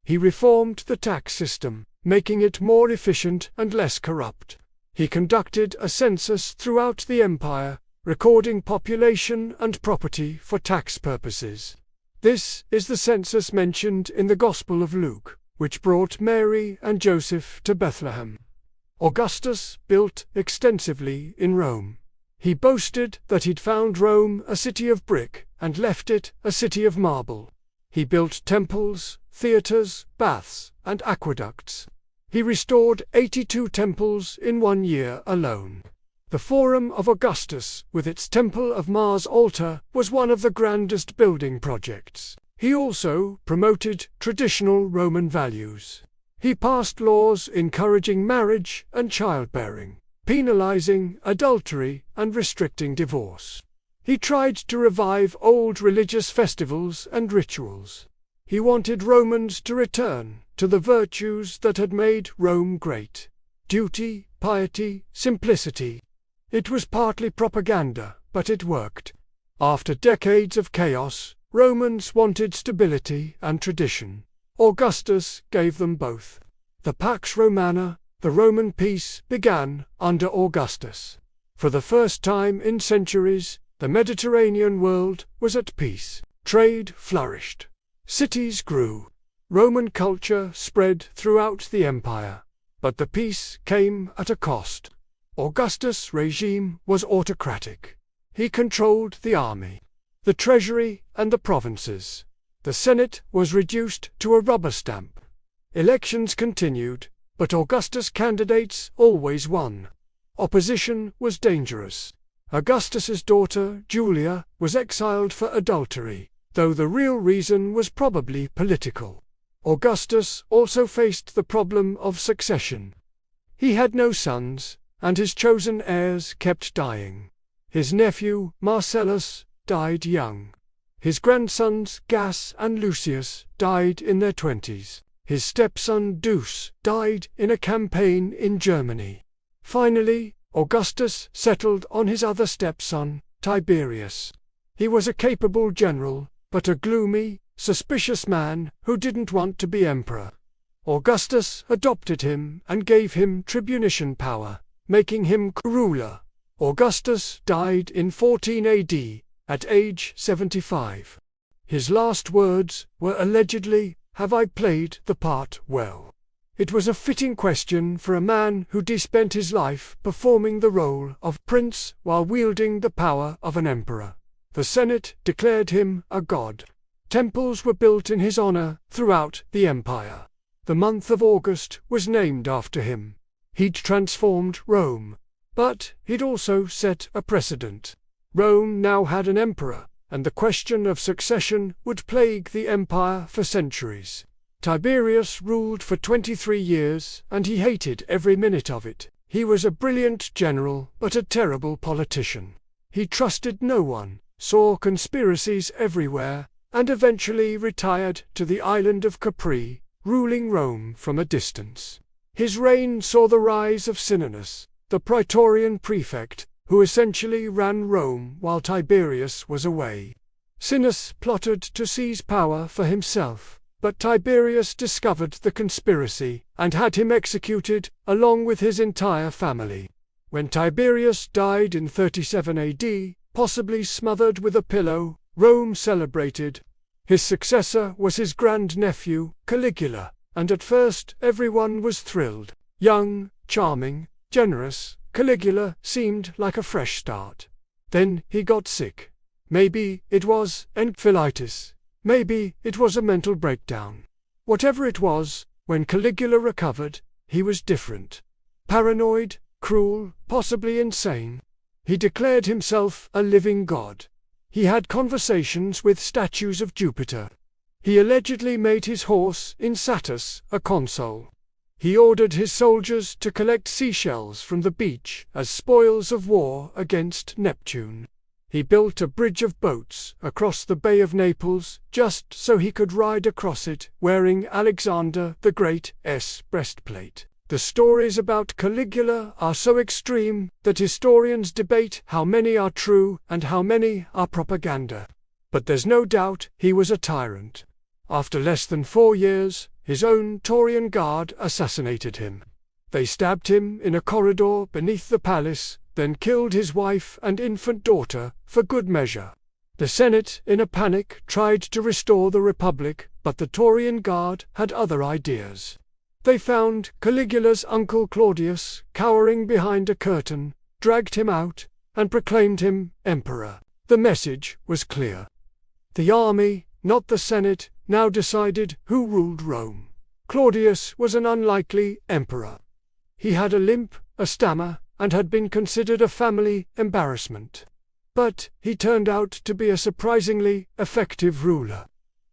[SPEAKER 1] He reformed the tax system, making it more efficient and less corrupt. He conducted a census throughout the empire, recording population and property for tax purposes. This is the census mentioned in the Gospel of Luke, which brought Mary and Joseph to Bethlehem. Augustus built extensively in Rome. He boasted that he'd found Rome a city of brick and left it a city of marble. He built temples, theaters, baths, and aqueducts. He restored 82 temples in 1 year alone. The Forum of Augustus, with its Temple of Mars altar, was one of the grandest building projects. He also promoted traditional Roman values. He passed laws encouraging marriage and childbearing, penalizing adultery and restricting divorce. He tried to revive old religious festivals and rituals. He wanted Romans to return to the virtues that had made Rome great: duty, piety, simplicity. It was partly propaganda, but it worked. After decades of chaos, Romans wanted stability and tradition. Augustus gave them both. The Pax Romana, the Roman peace, began under Augustus. For the first time in centuries, the Mediterranean world was at peace. Trade flourished. Cities grew. Roman culture spread throughout the empire. But the peace came at a cost. Augustus' regime was autocratic. He controlled the army, the treasury, and the provinces. The Senate was reduced to a rubber stamp. Elections continued, but Augustus' candidates always won. Opposition was dangerous. Augustus's daughter, Julia, was exiled for adultery, though the real reason was probably political. Augustus also faced the problem of succession. He had no sons, and his chosen heirs kept dying. His nephew, Marcellus, died young. His grandsons, Gas and Lucius, died in their 20s. His stepson, Drusus, died in a campaign in Germany. Finally, Augustus settled on his other stepson, Tiberius. He was a capable general, but a gloomy, suspicious man who didn't want to be emperor. Augustus adopted him and gave him tribunician power, making him ruler. Augustus died in 14 AD, at age 75. His last words were allegedly, "Have I played the part well?" It was a fitting question for a man who spent his life performing the role of prince while wielding the power of an emperor. The Senate declared him a god. Temples were built in his honor throughout the empire. The month of August was named after him. He'd transformed Rome, but he'd also set a precedent. Rome now had an emperor, and the question of succession would plague the empire for centuries. Tiberius ruled for 23 years, and he hated every minute of it. He was a brilliant general, but a terrible politician. He trusted no one, saw conspiracies everywhere, and eventually retired to the island of Capri, ruling Rome from a distance. His reign saw the rise of Cincinus, the Praetorian prefect, who essentially ran Rome while Tiberius was away. Cincinus plotted to seize power for himself, but Tiberius discovered the conspiracy and had him executed, along with his entire family. When Tiberius died in 37 AD, possibly smothered with a pillow, Rome celebrated. His successor was his grandnephew, Caligula, and at first everyone was thrilled. Young, charming, generous, Caligula seemed like a fresh start. Then he got sick. Maybe it was encephalitis. Maybe it was a mental breakdown. Whatever it was, when Caligula recovered, he was different. Paranoid, cruel, possibly insane. He declared himself a living god. He had conversations with statues of Jupiter. He allegedly made his horse Insatus a consul. He ordered his soldiers to collect seashells from the beach as spoils of war against Neptune. He built a bridge of boats across the Bay of Naples just so he could ride across it wearing Alexander the Great's breastplate. The stories about Caligula are so extreme that historians debate how many are true and how many are propaganda. But there's no doubt he was a tyrant. After less than 4 years, his own Taurian guard assassinated him. They stabbed him in a corridor beneath the palace, then killed his wife and infant daughter for good measure. The Senate, in a panic, tried to restore the Republic, but the Taurian guard had other ideas. They found Caligula's uncle Claudius cowering behind a curtain, dragged him out, and proclaimed him emperor. The message was clear. The army, not the Senate, now decided who ruled Rome. Claudius was an unlikely emperor. He had a limp, a stammer, and had been considered a family embarrassment. But he turned out to be a surprisingly effective ruler.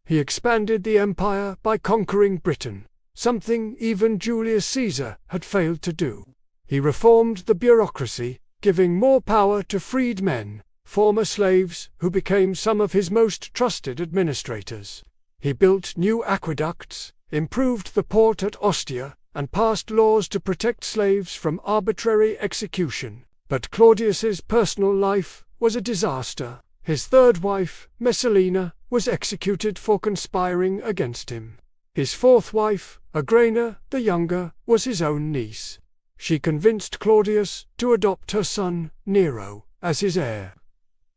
[SPEAKER 1] He expanded the empire by conquering Britain, something even Julius Caesar had failed to do. He reformed the bureaucracy, giving more power to freedmen, former slaves who became some of his most trusted administrators. He built new aqueducts, improved the port at Ostia, and passed laws to protect slaves from arbitrary execution. But Claudius's personal life was a disaster. His third wife, Messalina, was executed for conspiring against him. His fourth wife, Agrena the younger, was his own niece. She convinced Claudius to adopt her son, Nero, as his heir.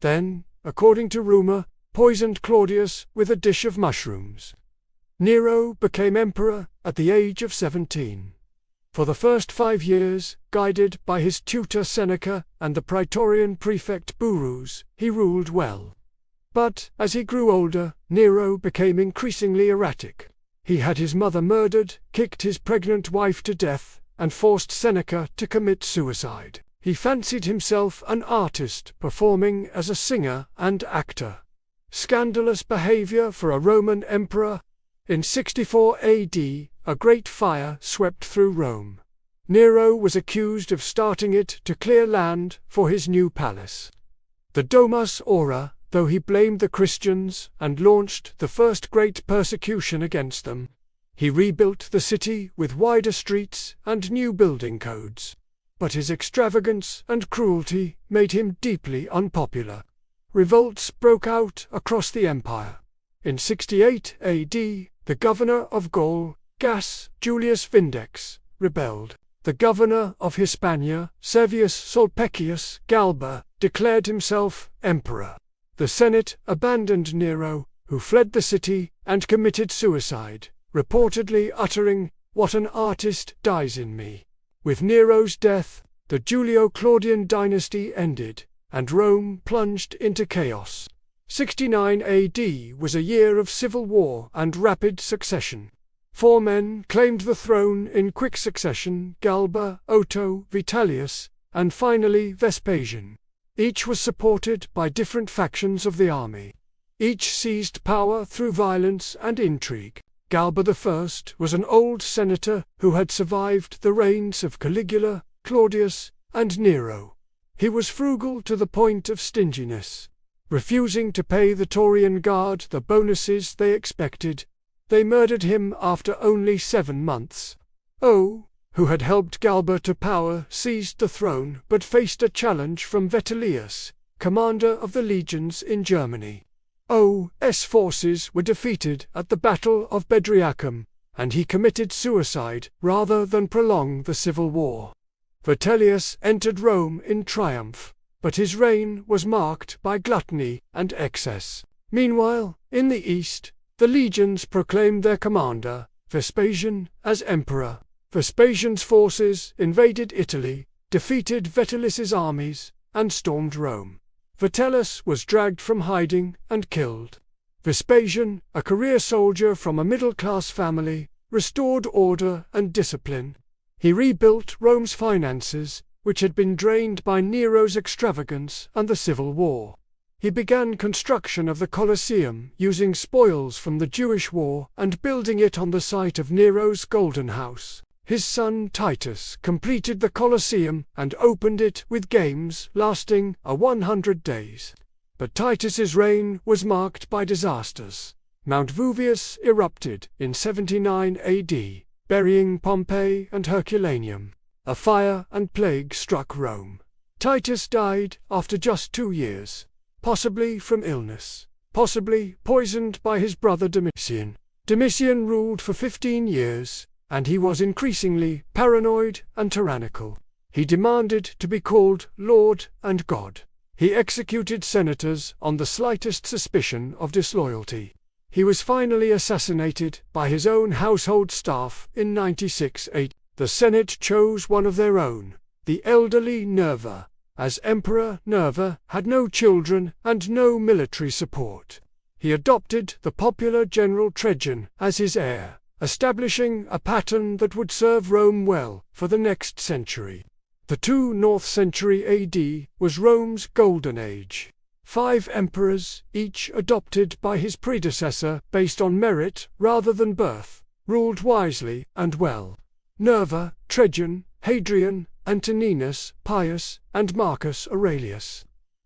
[SPEAKER 1] Then, according to rumor, poisoned Claudius with a dish of mushrooms. Nero became emperor at the age of 17. For the first 5 years, guided by his tutor Seneca and the praetorian prefect Burrus, he ruled well. But, as he grew older, Nero became increasingly erratic. He had his mother murdered, kicked his pregnant wife to death, and forced Seneca to commit suicide. He fancied himself an artist, performing as a singer and actor. Scandalous behavior for a Roman emperor. In 64 AD, a great fire swept through Rome. Nero was accused of starting it to clear land for his new palace. The Domus Aurea, though he blamed the Christians and launched the first great persecution against them. He rebuilt the city with wider streets and new building codes. But his extravagance and cruelty made him deeply unpopular. Revolts broke out across the empire. In 68 AD, the governor of Gaul, Gaius Julius Vindex, rebelled. The governor of Hispania, Servius Sulpicius Galba, declared himself emperor. The Senate abandoned Nero, who fled the city and committed suicide, reportedly uttering, "What an artist dies in me." With Nero's death, the Julio-Claudian dynasty ended, and Rome plunged into chaos. 69 AD was a year of civil war and rapid succession. 4 men claimed the throne in quick succession: Galba, Otho, Vitellius, and finally Vespasian. Each was supported by different factions of the army. Each seized power through violence and intrigue. Galba I was an old senator who had survived the reigns of Caligula, Claudius, and Nero. He was frugal to the point of stinginess. Refusing to pay the Taurian Guard the bonuses they expected, they murdered him after only 7 months. O, who had helped Galba to power, seized the throne but faced a challenge from Vitellius, commander of the legions in Germany. O's forces were defeated at the Battle of Bedriacum, and he committed suicide rather than prolong the civil war. Vitellius entered Rome in triumph, but his reign was marked by gluttony and excess. Meanwhile, in the east, the legions proclaimed their commander, Vespasian, as emperor. Vespasian's forces invaded Italy, defeated Vitellius's armies, and stormed Rome. Vitellius was dragged from hiding and killed. Vespasian, a career soldier from a middle-class family, restored order and discipline. He rebuilt Rome's finances, which had been drained by Nero's extravagance and the Civil War. He began construction of the Colosseum using spoils from the Jewish War and building it on the site of Nero's Golden House. His son Titus completed the Colosseum and opened it with games lasting 100 days. But Titus's reign was marked by disasters. Mount Vesuvius erupted in 79 AD, burying Pompeii and Herculaneum. A fire and plague struck Rome. Titus died after just 2 years, possibly from illness, possibly poisoned by his brother Domitian. Domitian ruled for 15 years, and he was increasingly paranoid and tyrannical. He demanded to be called Lord and God. He executed senators on the slightest suspicion of disloyalty. He was finally assassinated by his own household staff in 96 AD. The Senate chose one of their own, the elderly Nerva, as emperor. Nerva had no children and no military support. He adopted the popular general Trajan as his heir, establishing a pattern that would serve Rome well for the next century. The 2nd century AD was Rome's golden age. 5 emperors, each adopted by his predecessor based on merit rather than birth, ruled wisely and well. Nerva, Trajan, Hadrian, Antoninus, Pius, and Marcus Aurelius.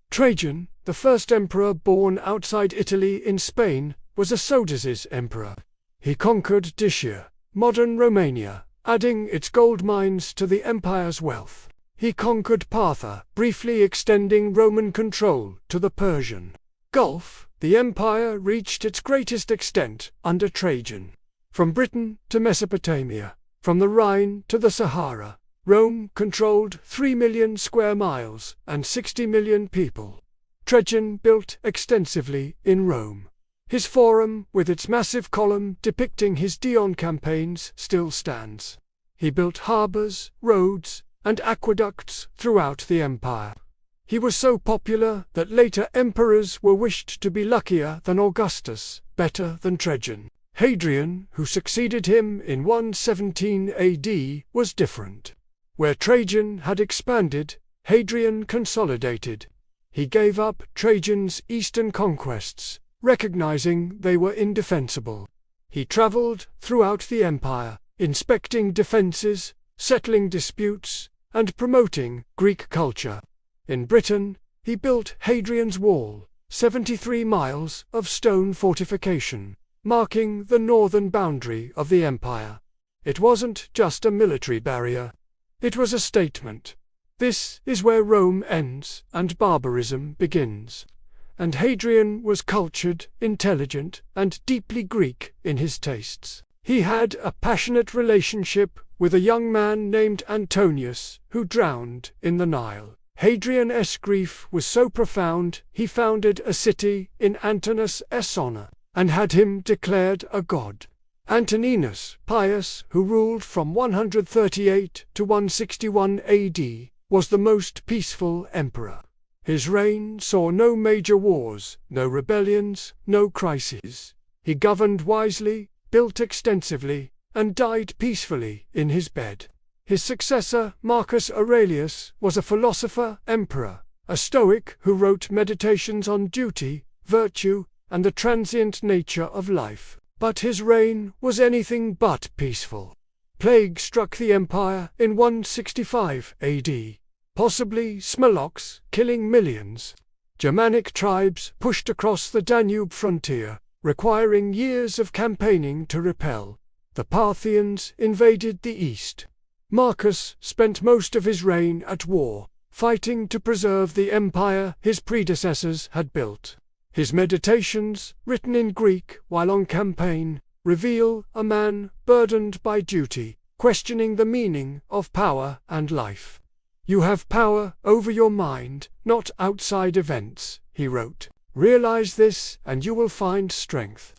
[SPEAKER 1] Trajan, the first emperor born outside Italy in Spain, was a Sodus emperor. He conquered Dacia, modern Romania, adding its gold mines to the empire's wealth. He conquered Partha, briefly extending Roman control to the Persian Gulf. The empire reached its greatest extent under Trajan. From Britain to Mesopotamia, from the Rhine to the Sahara, Rome controlled 3 million square miles and 60 million people. Trajan built extensively in Rome. His Forum, with its massive column depicting his Dion campaigns, still stands. He built harbors, roads, and aqueducts throughout the empire. He was so popular that later emperors were wished to be luckier than Augustus, better than Trajan. Hadrian, who succeeded him in 117 AD, was different. Where Trajan had expanded, Hadrian consolidated. He gave up Trajan's eastern conquests, recognizing they were indefensible. He traveled throughout the empire, inspecting defenses, settling disputes, and promoting Greek culture. In Britain, he built Hadrian's Wall, 73 miles of stone fortification, marking the northern boundary of the empire. It wasn't just a military barrier. It was a statement. This is where Rome ends and barbarism begins. And Hadrian was cultured, intelligent, and deeply Greek in his tastes. He had a passionate relationship with a young man named Antonius, who drowned in the Nile. Hadrian's grief was so profound he founded a city in Antoninus' honor, and had him declared a god. Antoninus Pius, who ruled from 138 to 161 AD, was the most peaceful emperor. His reign saw no major wars, no rebellions, no crises. He governed wisely, built extensively, and died peacefully in his bed. His successor, Marcus Aurelius, was a philosopher-emperor, a Stoic who wrote meditations on duty, virtue, and the transient nature of life. But his reign was anything but peaceful. Plague struck the empire in 165 AD, possibly smallpox, killing millions. Germanic tribes pushed across the Danube frontier, requiring years of campaigning to repel. The Parthians invaded the east. Marcus spent most of his reign at war, fighting to preserve the empire his predecessors had built. His meditations, written in Greek while on campaign, reveal a man burdened by duty, questioning the meaning of power and life. "You have power over your mind, not outside events," he wrote. "Realize this and you will find strength."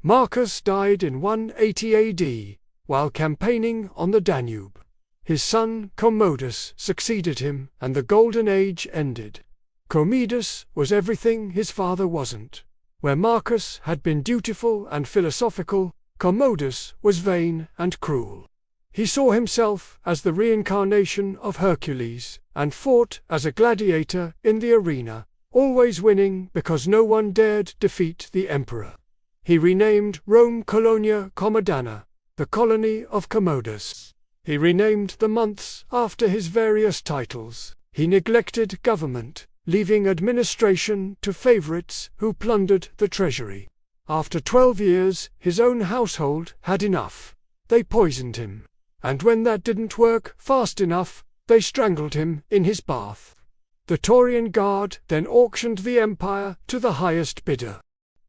[SPEAKER 1] Marcus died in 180 AD, while campaigning on the Danube. His son Commodus succeeded him, and the Golden Age ended. Commodus was everything his father wasn't. Where Marcus had been dutiful and philosophical, Commodus was vain and cruel. He saw himself as the reincarnation of Hercules, and fought as a gladiator in the arena, always winning because no one dared defeat the emperor. He renamed Rome Colonia Commodana, the colony of Commodus. He renamed the months after his various titles. He neglected government, leaving administration to favorites who plundered the treasury. After 12 years, his own household had enough. They poisoned him. And when that didn't work fast enough, they strangled him in his bath. The Taurian Guard then auctioned the empire to the highest bidder.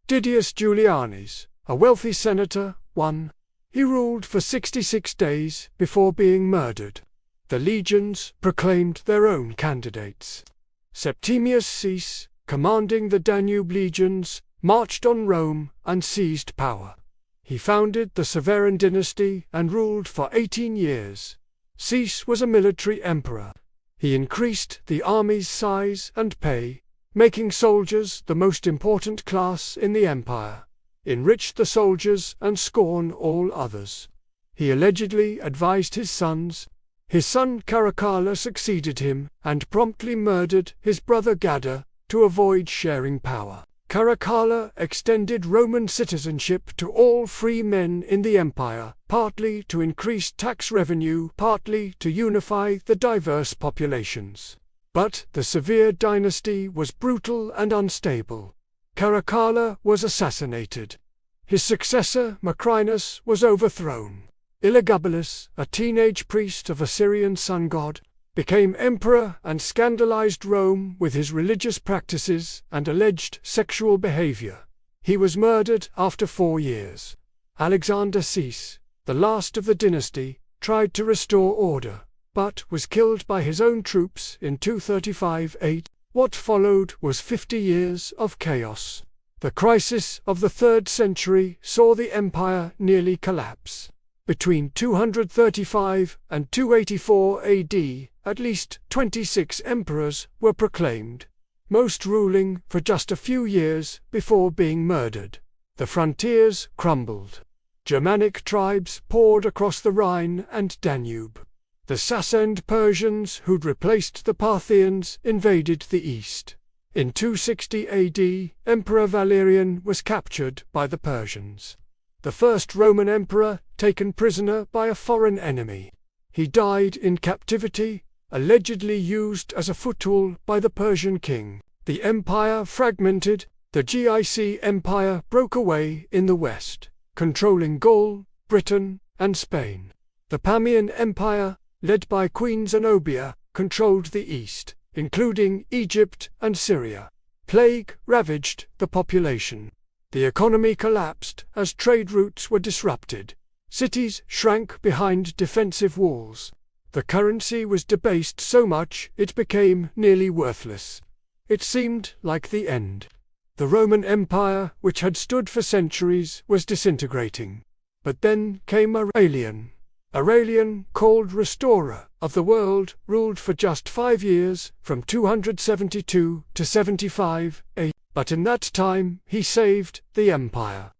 [SPEAKER 1] Didius Julianus, a wealthy senator, won. He ruled for 66 days before being murdered. The legions proclaimed their own candidates. Septimius Cis, commanding the Danube legions, marched on Rome and seized power. He founded the Severan dynasty and ruled for 18 years. Cis was a military emperor. He increased the army's size and pay, making soldiers the most important class in the empire, enriched the soldiers and scorned all others. He allegedly advised his sons. His son Caracalla succeeded him and promptly murdered his brother Gadda to avoid sharing power. Caracalla extended Roman citizenship to all free men in the empire, partly to increase tax revenue, partly to unify the diverse populations. But the Sever dynasty was brutal and unstable. Caracalla was assassinated. His successor, Macrinus, was overthrown. Elagabalus, a teenage priest of Assyrian sun god, became emperor and scandalized Rome with his religious practices and alleged sexual behavior. He was murdered after 4 years. Alexander Cis, the last of the dynasty, tried to restore order, but was killed by his own troops in 235 AD. What followed was 50 years of chaos. The crisis of the 3rd century saw the empire nearly collapse. Between 235 and 284 AD, at least 26 emperors were proclaimed, most ruling for just a few years before being murdered. The frontiers crumbled. Germanic tribes poured across the Rhine and Danube. The Sassanian Persians who'd replaced the Parthians invaded the east. In 260 AD, Emperor Valerian was captured by the Persians. The first Roman emperor taken prisoner by a foreign enemy. He died in captivity, allegedly used as a footstool by the Persian king. The empire fragmented. The Gic Empire broke away in the west, controlling Gaul, Britain, and Spain. The Pamian Empire, led by Queen Zenobia, controlled the east, including Egypt and Syria. Plague ravaged the population. The economy collapsed as trade routes were disrupted. Cities shrank behind defensive walls. The currency was debased so much it became nearly worthless. It seemed like the end. The Roman Empire, which had stood for centuries, was disintegrating. But then came Aurelian. Aurelian, called Restorer of the world, ruled for just 5 years, from 272 to 75 AD. But in that time he saved the empire.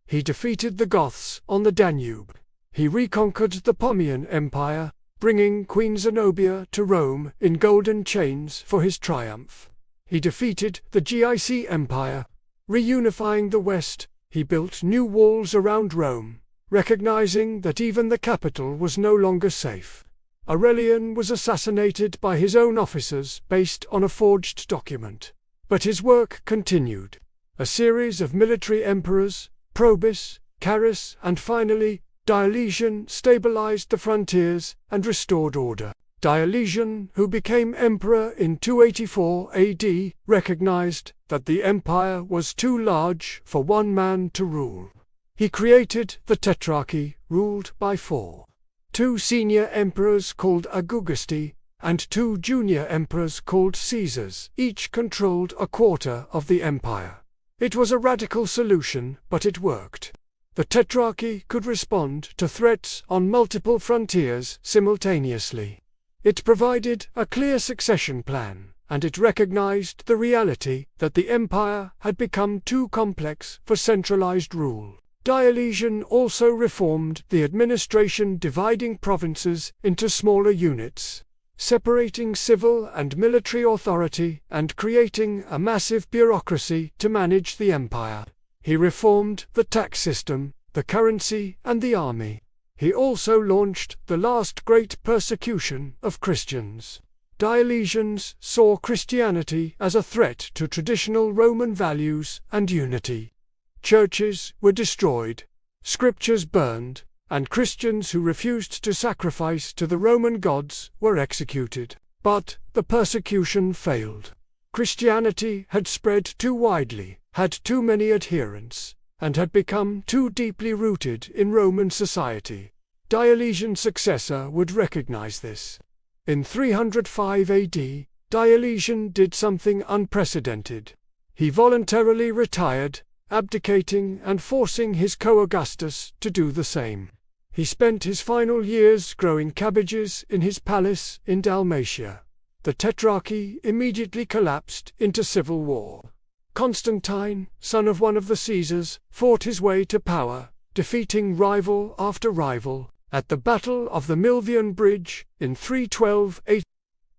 [SPEAKER 1] He defeated the Goths on the Danube. He reconquered the Pamian Empire, bringing Queen Zenobia to Rome in golden chains for his triumph. He defeated the Gic Empire, reunifying the West. He built new walls around Rome, recognizing that even the capital was no longer safe. Aurelian was assassinated by his own officers based on a forged document. But his work continued. A series of military emperors, Probus, Carus, and finally, Diocletian, stabilized the frontiers and restored order. Diocletian, who became emperor in 284 AD, recognized that the empire was too large for one man to rule. He created the Tetrarchy, ruled by 2 senior emperors called Augusti, and 2 junior emperors called Caesars. Each controlled a quarter of the empire. It was a radical solution, but it worked. The Tetrarchy could respond to threats on multiple frontiers simultaneously. It provided a clear succession plan, and it recognized the reality that the empire had become too complex for centralized rule. Diocletian also reformed the administration, dividing provinces into smaller units, separating civil and military authority, and creating a massive bureaucracy to manage the empire. He reformed the tax system, the currency, and the army. He also launched the last great persecution of Christians. Diocletians saw Christianity as a threat to traditional Roman values and unity. Churches were destroyed, scriptures burned, and Christians who refused to sacrifice to the Roman gods were executed. But the persecution failed. Christianity had spread too widely, had too many adherents, and had become too deeply rooted in Roman society. Diocletian's successor would recognize this. In 305 AD, Diocletian did something unprecedented. He voluntarily retired, abdicating and forcing his co-Augustus to do the same. He spent his final years growing cabbages in his palace in Dalmatia. The Tetrarchy immediately collapsed into civil war. Constantine, son of one of the Caesars, fought his way to power, defeating rival after rival. At the Battle of the Milvian Bridge, in 312 AD,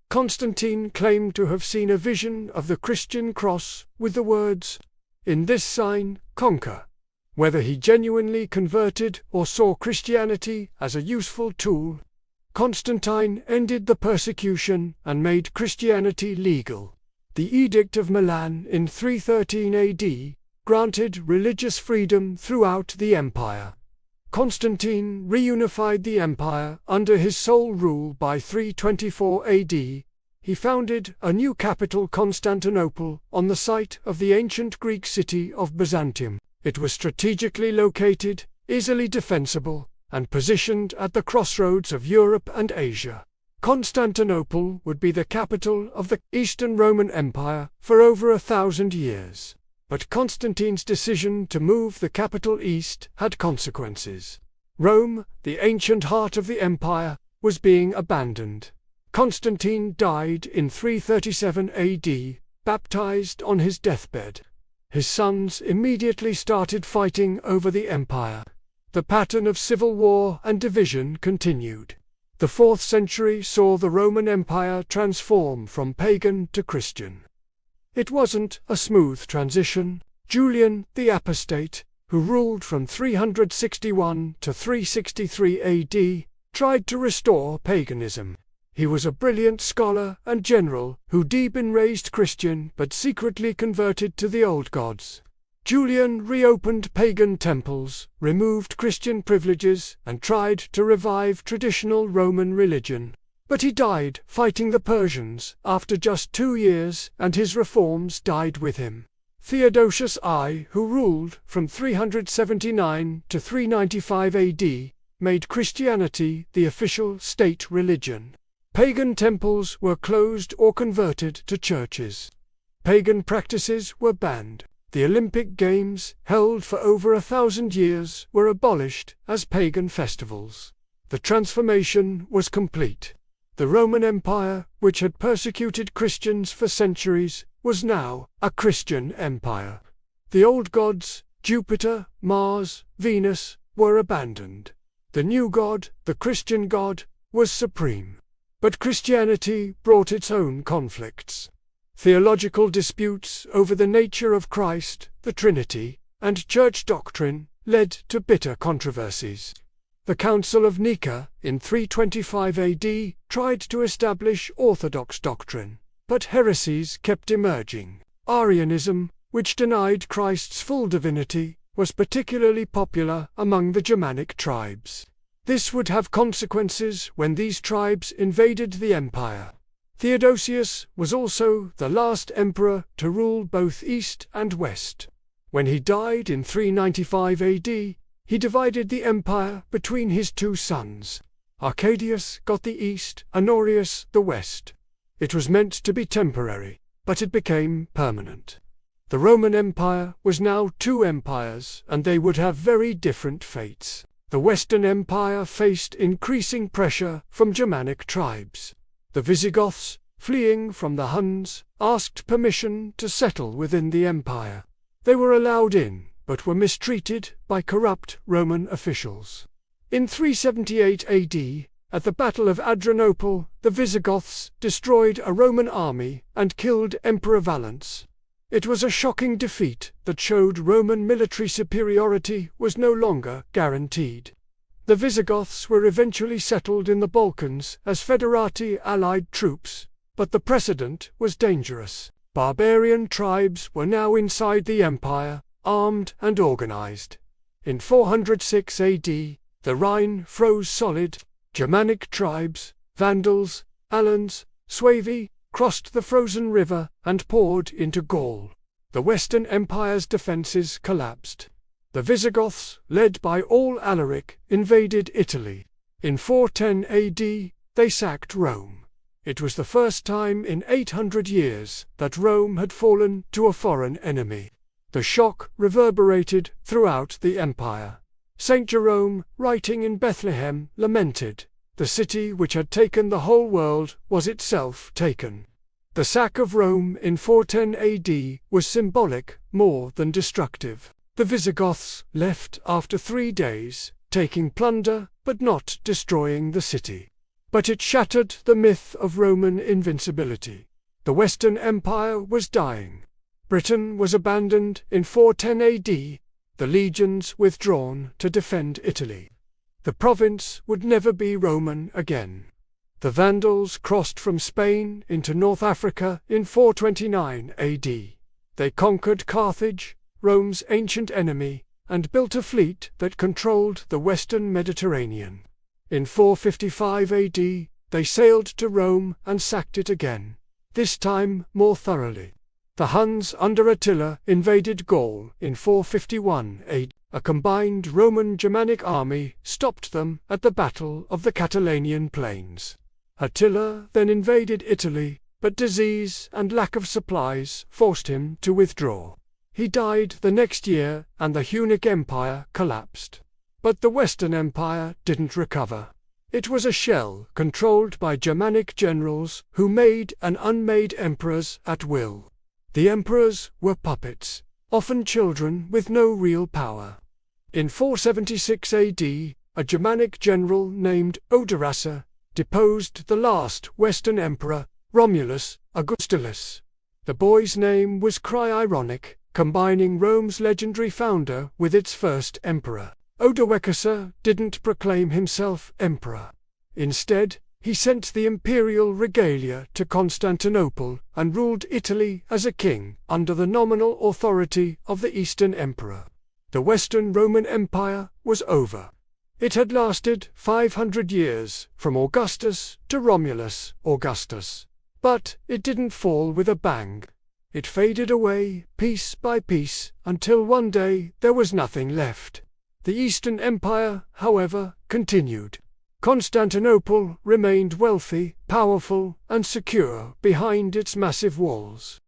[SPEAKER 1] Constantine claimed to have seen a vision of the Christian cross with the words, "In this sign, conquer." Whether he genuinely converted or saw Christianity as a useful tool, Constantine ended the persecution and made Christianity legal. The Edict of Milan in 313 AD granted religious freedom throughout the empire. Constantine reunified the empire under his sole rule by 324 AD. He founded a new capital, Constantinople, on the site of the ancient Greek city of Byzantium. It was strategically located, easily defensible, and positioned at the crossroads of Europe and Asia. Constantinople would be the capital of the Eastern Roman Empire for over 1,000 years. But Constantine's decision to move the capital east had consequences. Rome, the ancient heart of the empire, was being abandoned. Constantine died in 337 AD, baptized on his deathbed. His sons immediately started fighting over the empire. The pattern of civil war and division continued. The 4th century saw the Roman Empire transform from pagan to Christian. It wasn't a smooth transition. Julian, the apostate, who ruled from 361 to 363 AD, tried to restore paganism. He was a brilliant scholar and general who deep in raised Christian but secretly converted to the old gods. Julian reopened pagan temples, removed Christian privileges, and tried to revive traditional Roman religion. But he died fighting the Persians after just 2 years, and his reforms died with him. Theodosius I, who ruled from 379 to 395 AD, made Christianity the official state religion. Pagan temples were closed or converted to churches. Pagan practices were banned. The Olympic Games, held for over 1,000 years, were abolished as pagan festivals. The transformation was complete. The Roman Empire, which had persecuted Christians for centuries, was now a Christian empire. The old gods, Jupiter, Mars, Venus, were abandoned. The new god, the Christian god, was supreme. But Christianity brought its own conflicts. Theological disputes over the nature of Christ, the Trinity, and church doctrine led to bitter controversies. The Council of Nicaea in 325 AD tried to establish orthodox doctrine, but heresies kept emerging. Arianism, which denied Christ's full divinity, was particularly popular among the Germanic tribes. This would have consequences when these tribes invaded the empire. Theodosius was also the last emperor to rule both East and West. When he died in 395 AD, he divided the empire between his 2 sons. Arcadius got the East, Honorius the West. It was meant to be temporary, but it became permanent. The Roman Empire was now 2 empires, and they would have very different fates. The Western Empire faced increasing pressure from Germanic tribes. The Visigoths, fleeing from the Huns, asked permission to settle within the empire. They were allowed in, but were mistreated by corrupt Roman officials. In 378 AD, at the Battle of Adrianople, the Visigoths destroyed a Roman army and killed Emperor Valens. It was a shocking defeat that showed Roman military superiority was no longer guaranteed. The Visigoths were eventually settled in the Balkans as federati allied troops, but the precedent was dangerous. Barbarian tribes were now inside the empire, armed and organized. In 406 AD, the Rhine froze solid. Germanic tribes, Vandals, Alans, Suevi, crossed the frozen river and poured into Gaul. The Western Empire's defences collapsed. The Visigoths, led by all Alaric, invaded Italy. In 410 AD, they sacked Rome. It was the first time in 800 years that Rome had fallen to a foreign enemy. The shock reverberated throughout the empire. Saint Jerome, writing in Bethlehem, lamented, "The city which had taken the whole world was itself taken." The sack of Rome in 410 AD was symbolic more than destructive. The Visigoths left after 3 days, taking plunder but not destroying the city. But it shattered the myth of Roman invincibility. The Western Empire was dying. Britain was abandoned in 410 AD, the legions withdrawn to defend Italy. The province would never be Roman again. The Vandals crossed from Spain into North Africa in 429 AD. They conquered Carthage, Rome's ancient enemy, and built a fleet that controlled the western Mediterranean. In 455 AD, they sailed to Rome and sacked it again, this time more thoroughly. The Huns under Attila invaded Gaul in 451 AD. A combined Roman-Germanic army stopped them at the Battle of the Catalanian Plains. Attila then invaded Italy, but disease and lack of supplies forced him to withdraw. He died the next year, and the Hunnic Empire collapsed. But the Western Empire didn't recover. It was a shell controlled by Germanic generals who made and unmade emperors at will. The emperors were puppets, often children with no real power. In 476 AD, a Germanic general named Odoacer deposed the last Western emperor, Romulus Augustulus. The boy's name was ironic, combining Rome's legendary founder with its first emperor. Odoacer didn't proclaim himself emperor. Instead, he sent the imperial regalia to Constantinople and ruled Italy as a king under the nominal authority of the Eastern Emperor. The Western Roman Empire was over. It had lasted 500 years, from Augustus to Romulus Augustus. But it didn't fall with a bang. It faded away, piece by piece, until one day there was nothing left. The Eastern Empire, however, continued. Constantinople remained wealthy, powerful, and secure behind its massive walls.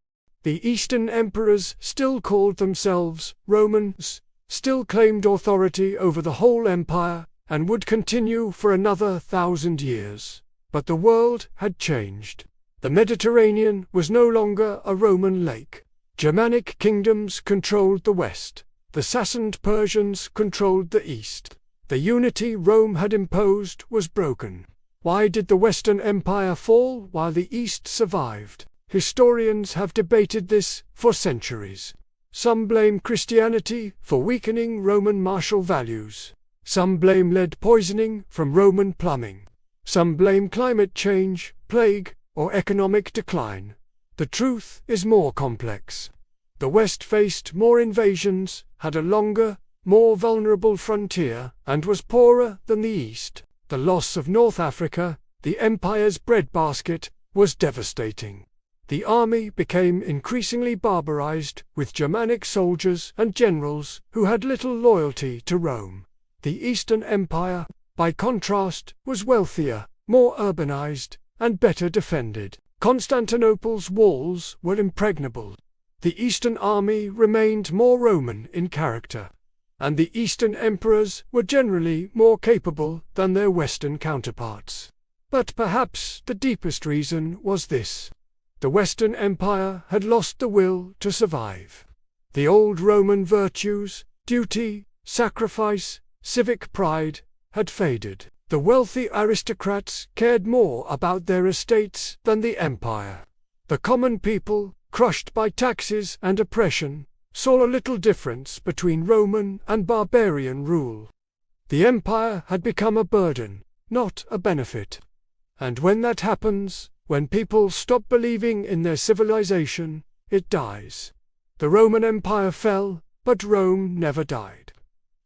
[SPEAKER 1] The Eastern emperors still called themselves Romans, still claimed authority over the whole empire, and would continue for another 1,000 years. But the world had changed. The Mediterranean was no longer a Roman lake. Germanic kingdoms controlled the west. The Sassanid Persians controlled the east. The unity Rome had imposed was broken. Why did the Western Empire fall while the East survived? Historians have debated this for centuries. Some blame Christianity for weakening Roman martial values. Some blame lead poisoning from Roman plumbing. Some blame climate change, plague, or economic decline. The truth is more complex. The West faced more invasions, had a longer, more vulnerable frontier, and was poorer than the East. The loss of North Africa, the empire's breadbasket, was devastating. The army became increasingly barbarized, with Germanic soldiers and generals who had little loyalty to Rome. The Eastern Empire, by contrast, was wealthier, more urbanized, and better defended. Constantinople's walls were impregnable. The Eastern army remained more Roman in character, and the Eastern emperors were generally more capable than their Western counterparts. But perhaps the deepest reason was this: the Western Empire had lost the will to survive. The old Roman virtues, duty, sacrifice, civic pride, had faded. The wealthy aristocrats cared more about their estates than the empire. The common people, crushed by taxes and oppression, saw a little difference between Roman and barbarian rule. The empire had become a burden, not a benefit. And when that happens, when people stop believing in their civilization, it dies. The Roman Empire fell, but Rome never died.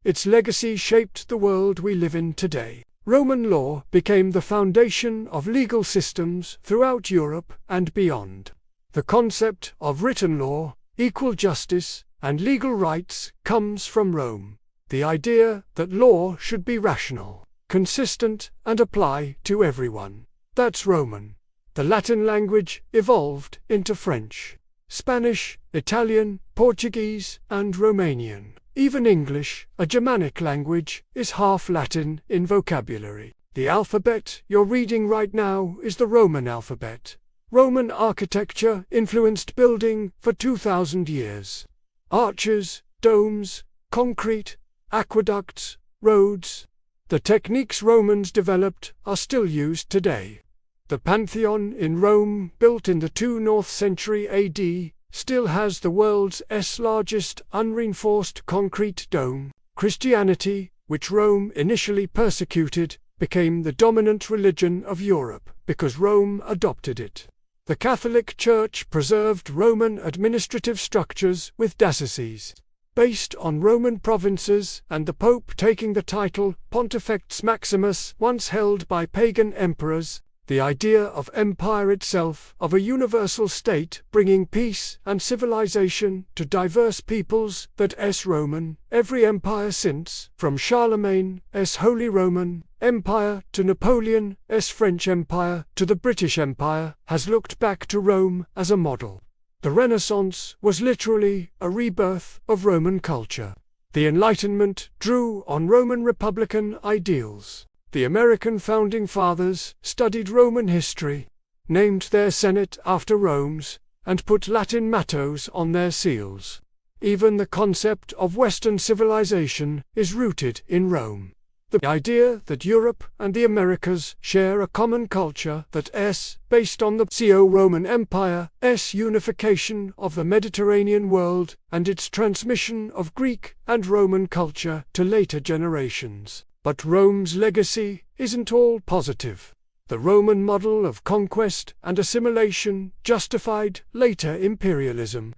[SPEAKER 1] Its legacy shaped the world we live in today. Roman law became the foundation of legal systems throughout Europe and beyond. The concept of written law, equal justice, and legal rights comes from Rome. The idea that law should be rational, consistent, and apply to everyone. That's Roman. The Latin language evolved into French, Spanish, Italian, Portuguese, and Romanian. Even English, a Germanic language, is half Latin in vocabulary. The alphabet you're reading right now is the Roman alphabet. Roman architecture influenced building for 2,000 years. Arches, domes, concrete, aqueducts, roads. The techniques Romans developed are still used today. The Pantheon in Rome, built in the 2nd century AD, still has the world's largest unreinforced concrete dome. Christianity, which Rome initially persecuted, became the dominant religion of Europe because Rome adopted it. The Catholic Church preserved Roman administrative structures with dioceses, based on Roman provinces, and the Pope taking the title Pontifex Maximus, once held by pagan emperors. The idea of empire itself, of a universal state bringing peace and civilization to diverse peoples, that's Roman. Every empire since, from Charlemagne's Holy Roman Empire to Napoleon's French Empire to the British Empire, has looked back to Rome as a model. The Renaissance was literally a rebirth of Roman culture. The Enlightenment drew on Roman republican ideals. The American founding fathers studied Roman history, named their Senate after Rome's, and put Latin mottos on their seals. Even the concept of Western civilization is rooted in Rome. The idea that Europe and the Americas share a common culture that's based on the Roman Empire's unification of the Mediterranean world and its transmission of Greek and Roman culture to later generations. But Rome's legacy isn't all positive. The Roman model of conquest and assimilation justified later imperialism.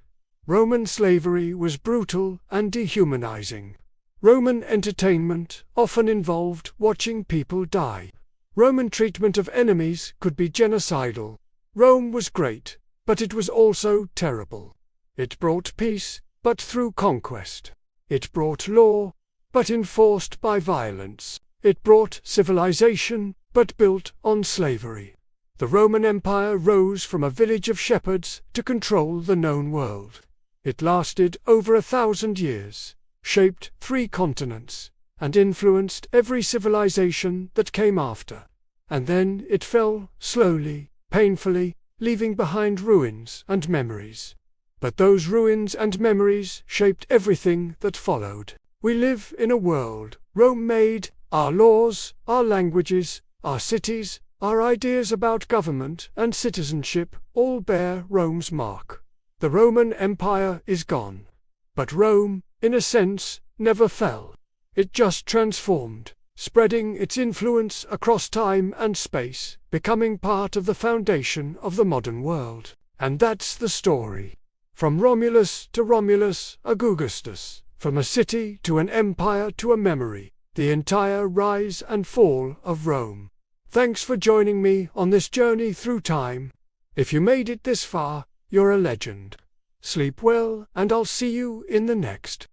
[SPEAKER 1] Roman slavery was brutal and dehumanizing. Roman entertainment often involved watching people die. Roman treatment of enemies could be genocidal. Rome was great, but it was also terrible. It brought peace, but through conquest. It brought law, but enforced by violence. It brought civilization, but built on slavery. The Roman Empire rose from a village of shepherds to control the known world. It lasted over 1,000 years, shaped 3 continents, and influenced every civilization that came after. And then it fell, slowly, painfully, leaving behind ruins and memories. But those ruins and memories shaped everything that followed. We live in a world Rome made. Our laws, our languages, our cities, our ideas about government and citizenship all bear Rome's mark. The Roman Empire is gone. But Rome, in a sense, never fell. It just transformed, spreading its influence across time and space, becoming part of the foundation of the modern world. And that's the story. From Romulus to Romulus Augustus, from a city to an empire to a memory, the entire rise and fall of Rome. Thanks for joining me on this journey through time. If you made it this far, you're a legend. Sleep well, and I'll see you in the next.